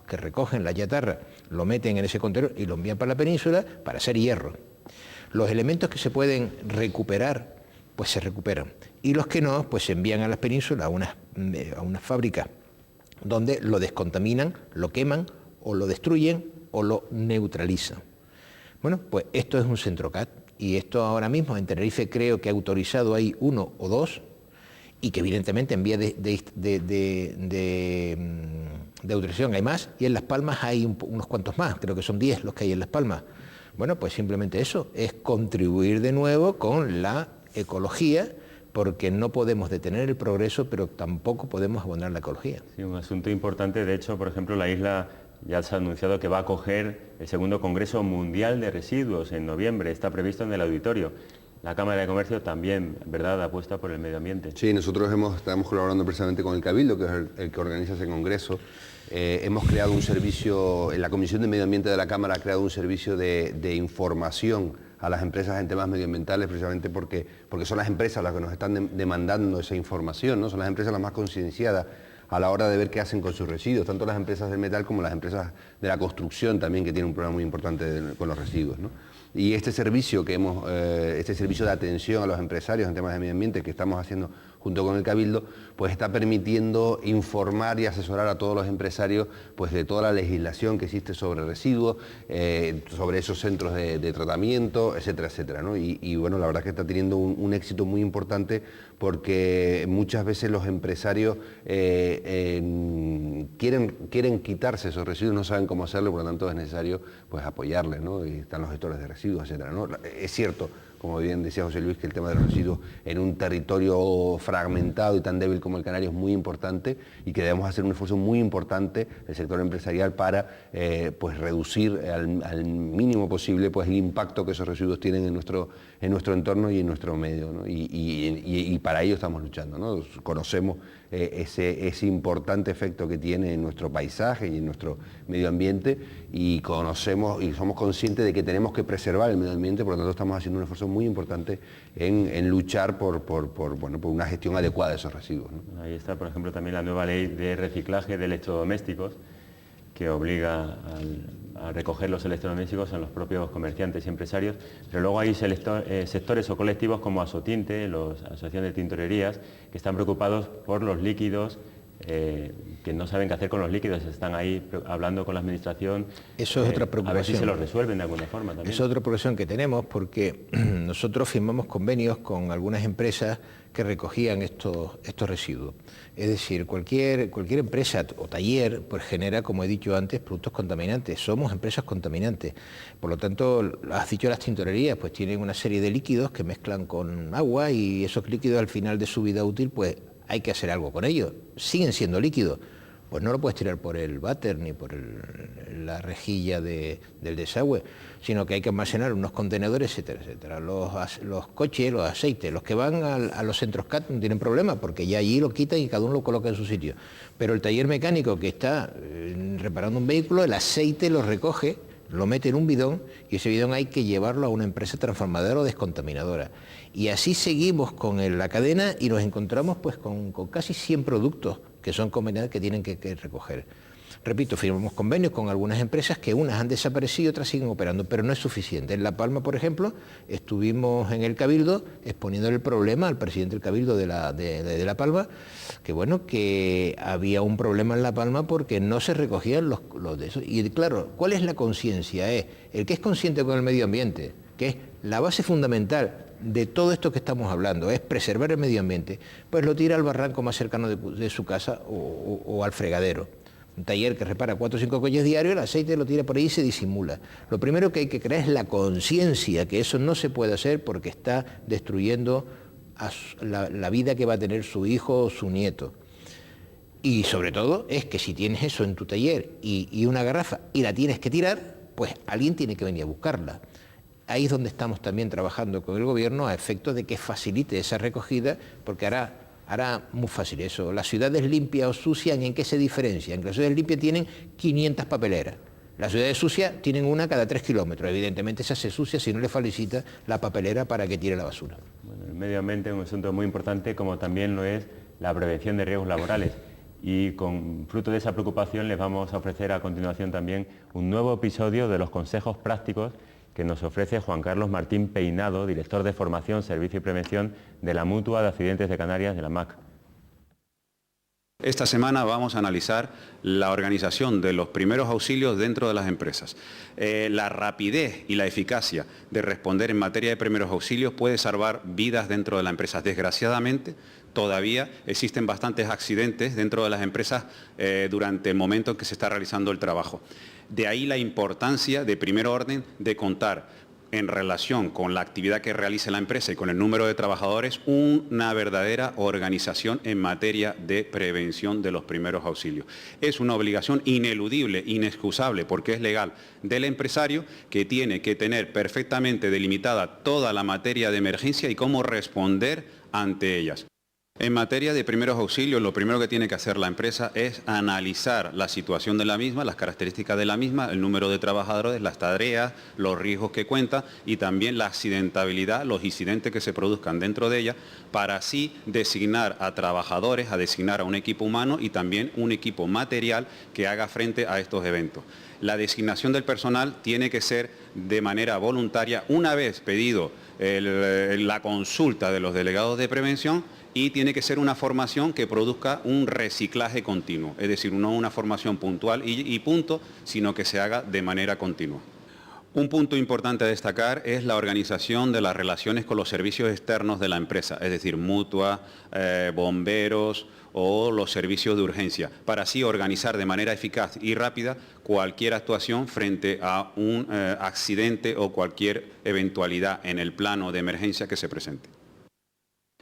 que recogen la chatarra lo meten en ese contenedor y lo envían para la península para hacer hierro. Los elementos que se pueden recuperar, pues se recuperan. Y los que no, pues se envían a las penínsulas, a unas fábricas, donde lo descontaminan, lo queman, o lo destruyen, o lo neutralizan. Bueno, pues esto es un centro CAT, y esto ahora mismo en Tenerife creo que autorizado hay 1 o 2, y que evidentemente en vía de autorización hay más, y en Las Palmas hay unos cuantos más, creo que son 10 los que hay en Las Palmas. Bueno, pues simplemente eso, es contribuir de nuevo con la ecología, porque no podemos detener el progreso, pero tampoco podemos abandonar la ecología. Sí, un asunto importante, de hecho, por ejemplo, la isla ya se ha anunciado que va a acoger el segundo Congreso Mundial de Residuos en noviembre, está previsto en el auditorio. La Cámara de Comercio también, ¿verdad?, apuesta por el medio ambiente. Sí, nosotros estamos colaborando precisamente con el Cabildo, que es el que organiza ese congreso. Hemos creado un servicio, en la Comisión de Medio Ambiente de la Cámara ha creado un servicio de información a las empresas en temas medioambientales, precisamente porque son las empresas las que nos están demandando esa información, ¿no? Son las empresas las más concienciadas a la hora de ver qué hacen con sus residuos, tanto las empresas del metal como las empresas de la construcción también, que tienen un problema muy importante con los residuos, ¿no? Y este servicio de atención a los empresarios en temas de medio ambiente que estamos haciendo junto con el Cabildo, pues está permitiendo informar y asesorar a todos los empresarios pues de toda la legislación que existe sobre residuos, sobre esos centros de tratamiento, etcétera, etcétera, ¿no? Y bueno, la verdad es que está teniendo un éxito muy importante, porque muchas veces los empresarios quieren quitarse esos residuos, no saben cómo hacerlo, por lo tanto es necesario pues apoyarles, ¿no? Y están los gestores de residuos, etcétera, ¿no? Es cierto, como bien decía José Luis, que el tema de los residuos en un territorio fragmentado y tan débil como el Canario es muy importante, y que debemos hacer un esfuerzo muy importante el sector empresarial para pues reducir al mínimo posible pues el impacto que esos residuos tienen en nuestro entorno y en nuestro medio, ¿no? Y para ello estamos luchando, ¿no? Conocemos ese importante efecto que tiene en nuestro paisaje y en nuestro medio ambiente, y conocemos y somos conscientes de que tenemos que preservar el medio ambiente, por lo tanto estamos haciendo un esfuerzo muy importante en luchar por una gestión adecuada de esos residuos, ¿no? Ahí está, por ejemplo, también la nueva ley de reciclaje de electrodomésticos, que obliga a recoger los electrodomésticos en los propios comerciantes y empresarios, pero luego hay sectores o colectivos como Asotinte, las asociaciones de tintorerías, que están preocupados por los líquidos que no saben qué hacer con los líquidos, están ahí hablando con la administración. Eso es otra preocupación. A ver si se los resuelven de alguna forma también. Es otra preocupación que tenemos porque nosotros firmamos convenios con algunas empresas que recogían estos residuos. Es decir, cualquier empresa o taller pues genera, como he dicho antes, productos contaminantes. Somos empresas contaminantes. Por lo tanto, has dicho las tintorerías, pues tienen una serie de líquidos que mezclan con agua y esos líquidos al final de su vida útil pues hay que hacer algo con ellos. Siguen siendo líquidos. Pues no lo puedes tirar por el váter ni por la rejilla del desagüe, sino que hay que almacenar unos contenedores, etcétera, etcétera. Los coches, los aceites, los que van a los centros CAT no tienen problema, porque ya allí lo quitan y cada uno lo coloca en su sitio. Pero el taller mecánico que está reparando un vehículo, el aceite lo recoge, lo mete en un bidón y ese bidón hay que llevarlo a una empresa transformadora o descontaminadora. Y así seguimos con la cadena y nos encontramos pues con casi 100 productos que son contaminantes que tienen que recoger. Repito, firmamos convenios con algunas empresas que unas han desaparecido y otras siguen operando, pero no es suficiente. En La Palma, por ejemplo, estuvimos en el Cabildo exponiendo el problema al presidente del Cabildo de La Palma, que había un problema en La Palma porque no se recogían los de esos. Y claro, ¿cuál es la conciencia? Es el que es consciente con el medio ambiente, que es la base fundamental de todo esto que estamos hablando, es preservar el medio ambiente, pues lo tira al barranco más cercano de su casa o al fregadero. Un taller que repara 4 o 5 coches diarios, el aceite lo tira por ahí y se disimula. Lo primero que hay que crear es la conciencia, que eso no se puede hacer porque está destruyendo la vida que va a tener su hijo o su nieto. Y sobre todo es que si tienes eso en tu taller y una garrafa y la tienes que tirar, pues alguien tiene que venir a buscarla. Ahí es donde estamos también trabajando con el gobierno a efectos de que facilite esa recogida, porque hará muy fácil eso. Las ciudades limpias o sucias, ¿en qué se diferencian? Las ciudades limpias tienen 500 papeleras. Las ciudades sucias tienen una cada 3 kilómetros. Evidentemente esa se sucia si no le facilita la papelera para que tire la basura. Bueno, el medio ambiente es un asunto muy importante, como también lo es la prevención de riesgos laborales. Y con fruto de esa preocupación les vamos a ofrecer a continuación también un nuevo episodio de los consejos prácticos que nos ofrece Juan Carlos Martín Peinado, director de Formación, Servicio y Prevención de la Mutua de Accidentes de Canarias, de la MAC. Esta semana vamos a analizar la organización de los primeros auxilios dentro de las empresas. La rapidez y la eficacia de responder en materia de primeros auxilios puede salvar vidas dentro de las empresas. Desgraciadamente, todavía existen bastantes accidentes dentro de las empresas durante el momento en que se está realizando el trabajo. De ahí la importancia de primer orden de contar en relación con la actividad que realice la empresa y con el número de trabajadores, una verdadera organización en materia de prevención de los primeros auxilios. Es una obligación ineludible, inexcusable, porque es legal, del empresario, que tiene que tener perfectamente delimitada toda la materia de emergencia y cómo responder ante ellas. En materia de primeros auxilios, lo primero que tiene que hacer la empresa es analizar la situación de la misma, las características de la misma, el número de trabajadores, las tareas, los riesgos que cuenta y también la accidentabilidad, los incidentes que se produzcan dentro de ella, para así designar a trabajadores, a designar a un equipo humano y también un equipo material que haga frente a estos eventos. La designación del personal tiene que ser de manera voluntaria una vez pedido la consulta de los delegados de prevención, y tiene que ser una formación que produzca un reciclaje continuo, es decir, no una formación puntual y punto, sino que se haga de manera continua. Un punto importante a destacar es la organización de las relaciones con los servicios externos de la empresa, es decir, mutua, bomberos o los servicios de urgencia, para así organizar de manera eficaz y rápida cualquier actuación frente a un accidente o cualquier eventualidad en el plano de emergencia que se presente.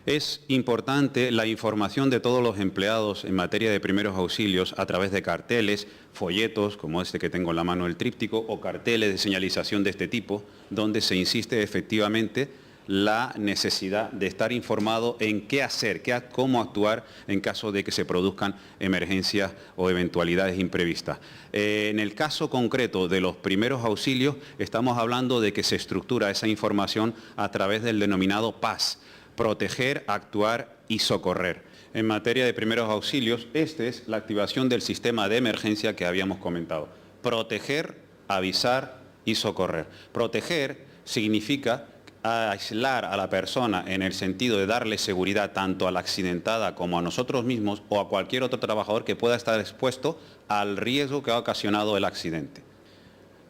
Es importante la información de todos los empleados en materia de primeros auxilios a través de carteles, folletos, como este que tengo en la mano, el tríptico, o carteles de señalización de este tipo, donde se insiste efectivamente la necesidad de estar informado en qué hacer, cómo actuar en caso de que se produzcan emergencias o eventualidades imprevistas. En el caso concreto de los primeros auxilios, estamos hablando de que se estructura esa información a través del denominado PAS, proteger, actuar y socorrer. En materia de primeros auxilios, esta es la activación del sistema de emergencia que habíamos comentado. Proteger, avisar y socorrer. Proteger significa aislar a la persona en el sentido de darle seguridad tanto a la accidentada como a nosotros mismos o a cualquier otro trabajador que pueda estar expuesto al riesgo que ha ocasionado el accidente.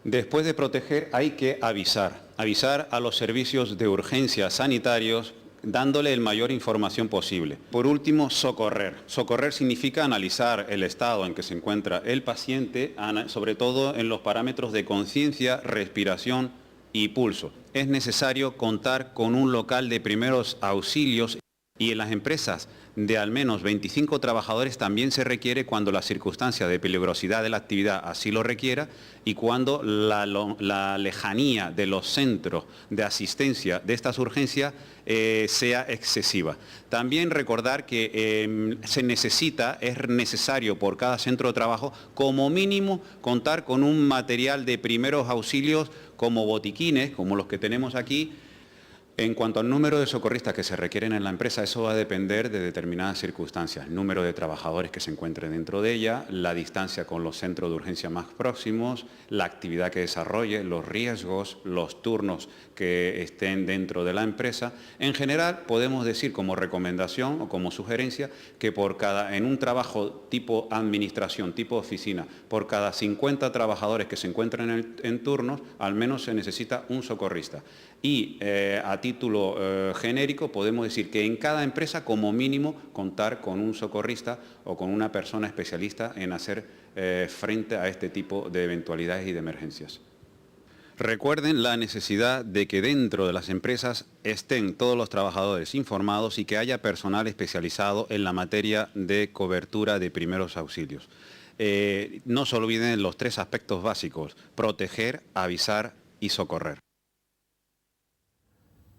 Después de proteger hay que avisar a los servicios de urgencia sanitarios dándole el mayor información posible. Por último, socorrer. Socorrer significa analizar el estado en que se encuentra el paciente, sobre todo en los parámetros de conciencia, respiración y pulso. Es necesario contar con un local de primeros auxilios y en las empresas de al menos 25 trabajadores también se requiere cuando la circunstancia de peligrosidad de la actividad así lo requiera y cuando la lejanía de los centros de asistencia de estas urgencias sea excesiva. También recordar que es necesario por cada centro de trabajo como mínimo contar con un material de primeros auxilios como botiquines, como los que tenemos aquí. En cuanto al número de socorristas que se requieren en la empresa, eso va a depender de determinadas circunstancias, el número de trabajadores que se encuentren dentro de ella, la distancia con los centros de urgencia más próximos, la actividad que desarrolle, los riesgos, los turnos que estén dentro de la empresa. En general, podemos decir como recomendación o como sugerencia que en un trabajo tipo administración, tipo oficina, por cada 50 trabajadores que se encuentran en turnos, al menos se necesita un socorrista. Y a título genérico podemos decir que en cada empresa como mínimo contar con un socorrista o con una persona especialista en hacer frente a este tipo de eventualidades y de emergencias. Recuerden la necesidad de que dentro de las empresas estén todos los trabajadores informados y que haya personal especializado en la materia de cobertura de primeros auxilios. No se olviden los 3 aspectos básicos: proteger, avisar y socorrer.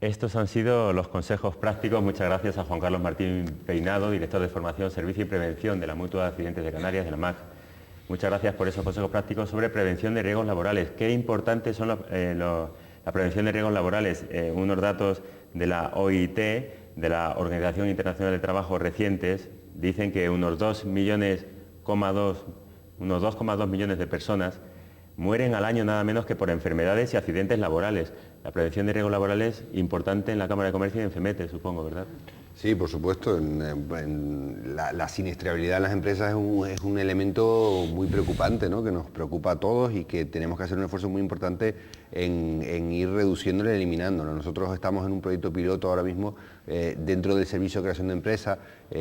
Estos han sido los consejos prácticos. Muchas gracias a Juan Carlos Martín Peinado, director de Formación, Servicio y Prevención de la Mutua de Accidentes de Canarias, de la MAC. Muchas gracias por esos consejos prácticos sobre prevención de riesgos laborales. Qué importantes son la prevención de riesgos laborales. Unos datos de la OIT, de la Organización Internacional del Trabajo recientes, dicen que unos 2,2 millones de personas mueren al año nada menos que por enfermedades y accidentes laborales. La prevención de riesgos laborales importante en la Cámara de Comercio y en FEMETE, supongo, ¿verdad? Sí, por supuesto. La siniestrabilidad en las empresas es un elemento muy preocupante, ¿no? Que nos preocupa a todos y que tenemos que hacer un esfuerzo muy importante en ir reduciéndolo y eliminándolo. Nosotros estamos en un proyecto piloto ahora mismo dentro del Servicio de Creación de Empresas,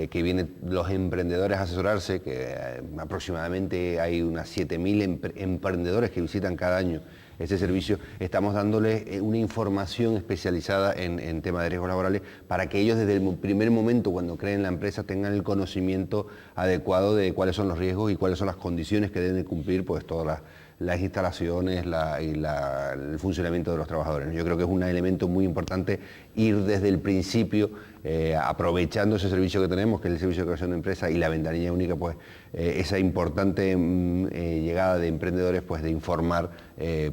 que vienen los emprendedores a asesorarse, que aproximadamente hay unas 7.000 emprendedores que visitan cada año este servicio. Estamos dándoles una información especializada en temas de riesgos laborales para que ellos desde el primer momento, cuando creen la empresa, tengan el conocimiento adecuado de cuáles son los riesgos y cuáles son las condiciones que deben cumplir pues todas las instalaciones el funcionamiento de los trabajadores. Yo creo que es un elemento muy importante ir desde el principio aprovechando ese servicio que tenemos, que es el Servicio de Creación de Empresas y la ventanilla única, pues esa importante llegada de emprendedores, pues de informar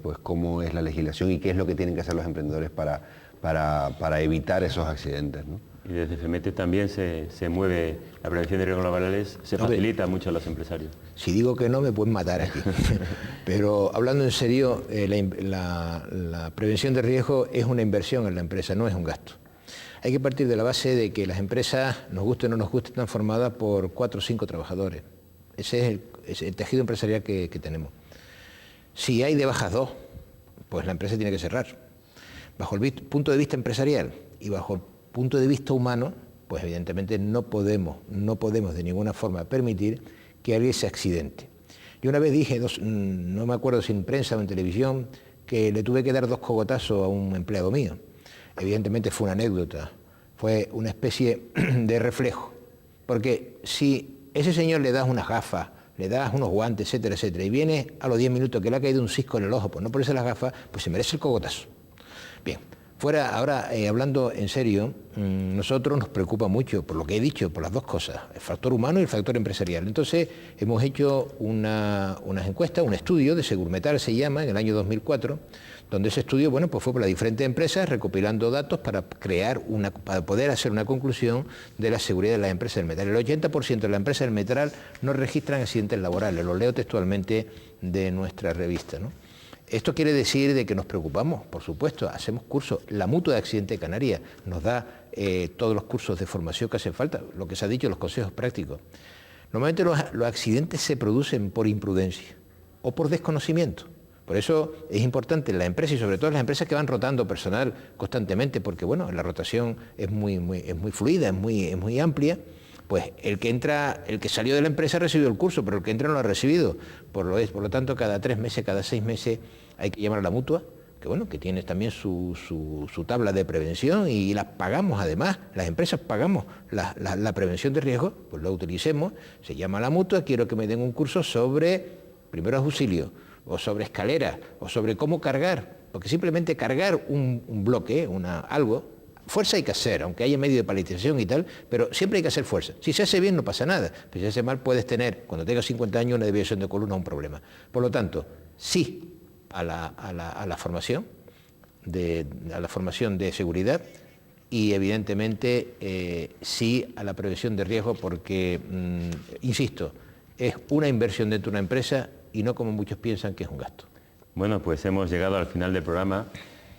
pues cómo es la legislación y qué es lo que tienen que hacer los emprendedores para evitar esos accidentes, ¿no? Y desde FEMETE también se mueve la prevención de riesgos laborales, se facilita mucho a los empresarios. Si digo que no, me pueden matar aquí. Pero hablando en serio, la prevención de riesgo es una inversión en la empresa, no es un gasto. Hay que partir de la base de que las empresas, nos guste o no nos guste, están formadas por 4 o 5 trabajadores. Ese es el tejido empresarial que tenemos. Si hay de bajas 2, pues la empresa tiene que cerrar. Bajo el punto de vista empresarial y bajo el punto de vista humano, pues evidentemente no podemos de ninguna forma permitir que alguien se accidente. Yo una vez dije, no me acuerdo si en prensa o en televisión, que le tuve que dar 2 cogotazos a un empleado mío. Evidentemente fue una anécdota, fue una especie de reflejo, porque si ese señor le das unas gafas, le das unos guantes, etcétera, etcétera, y viene a los 10 minutos que le ha caído un cisco en el ojo por no ponerse las gafas, pues se merece el cogotazo. Bien. Ahora, hablando en serio, nosotros nos preocupa mucho, por lo que he dicho, por las 2 cosas, el factor humano y el factor empresarial. Entonces, hemos hecho unas encuestas, un estudio de Segurmetal se llama, en el año 2004, donde ese estudio, bueno, pues fue por las diferentes empresas recopilando datos para poder hacer una conclusión de la seguridad de las empresas del metal. El 80% de las empresas del metal no registran accidentes laborales, lo leo textualmente de nuestra revista, ¿no? Esto quiere decir de que nos preocupamos, por supuesto, hacemos cursos. La Mutua de Accidente de Canarias nos da todos los cursos de formación que hacen falta, lo que se ha dicho, los consejos prácticos. Normalmente los accidentes se producen por imprudencia o por desconocimiento. Por eso es importante la empresa y sobre todo las empresas que van rotando personal constantemente, porque bueno, la rotación es muy fluida, es muy amplia. Pues el que salió de la empresa ha recibido el curso, pero el que entra no lo ha recibido. Por lo tanto, cada 3 meses, cada 6 meses hay que llamar a la Mutua, que bueno, que tiene también su tabla de prevención y las pagamos además, las empresas pagamos la prevención de riesgos, pues lo utilicemos, se llama a la Mutua, quiero que me den un curso sobre primeros auxilios, o sobre escaleras, o sobre cómo cargar, porque simplemente cargar un bloque, algo, fuerza hay que hacer, aunque haya medio de paletización y tal, pero siempre hay que hacer fuerza. Si se hace bien no pasa nada, pero si se hace mal puedes tener, cuando tengas 50 años, una desviación de columna, un problema. Por lo tanto, sí a la formación de seguridad y evidentemente sí a la prevención de riesgo porque, insisto, es una inversión dentro de una empresa y no como muchos piensan que es un gasto. Bueno, pues hemos llegado al final del programa.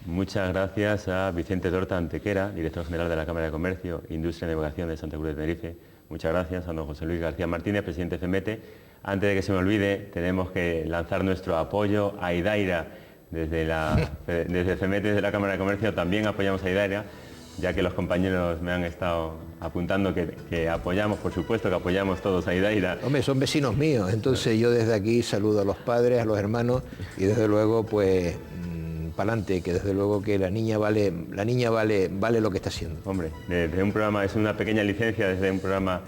Muchas gracias a Vicente Dorta Antequera, director general de la Cámara de Comercio, Industria y Navegación de Santa Cruz de Tenerife. Muchas gracias a don José Luis García Martínez, presidente de FEMETE. Antes de que se me olvide, tenemos que lanzar nuestro apoyo a Idaira. Desde FEMETE, desde la Cámara de Comercio, también apoyamos a Idaira, ya que los compañeros me han estado apuntando que apoyamos, por supuesto que apoyamos todos a Idaira. Hombre, son vecinos míos, entonces yo desde aquí saludo a los padres, a los hermanos y desde luego pues para adelante, que desde luego que la niña vale lo que está haciendo. Hombre, desde un programa, es una pequeña licencia desde un programa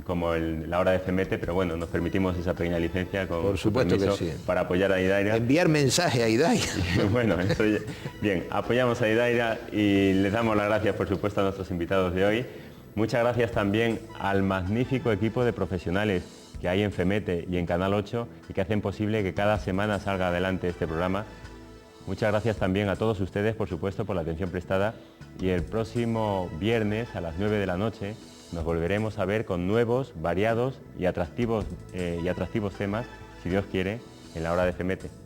como la hora de FEMETE, pero bueno, nos permitimos esa pequeña licencia con por supuesto que sí, para apoyar a Idaira. Enviar mensaje a Idaira. Bueno, eso bien, apoyamos a Idaira y les damos las gracias por supuesto a nuestros invitados de hoy. Muchas gracias también al magnífico equipo de profesionales que hay en FEMETE y en Canal 8 y que hacen posible que cada semana salga adelante este programa. Muchas gracias también a todos ustedes, por supuesto, por la atención prestada y el próximo viernes a las 9 de la noche nos volveremos a ver con nuevos, variados y atractivos temas, si Dios quiere, en la hora de FEMETE.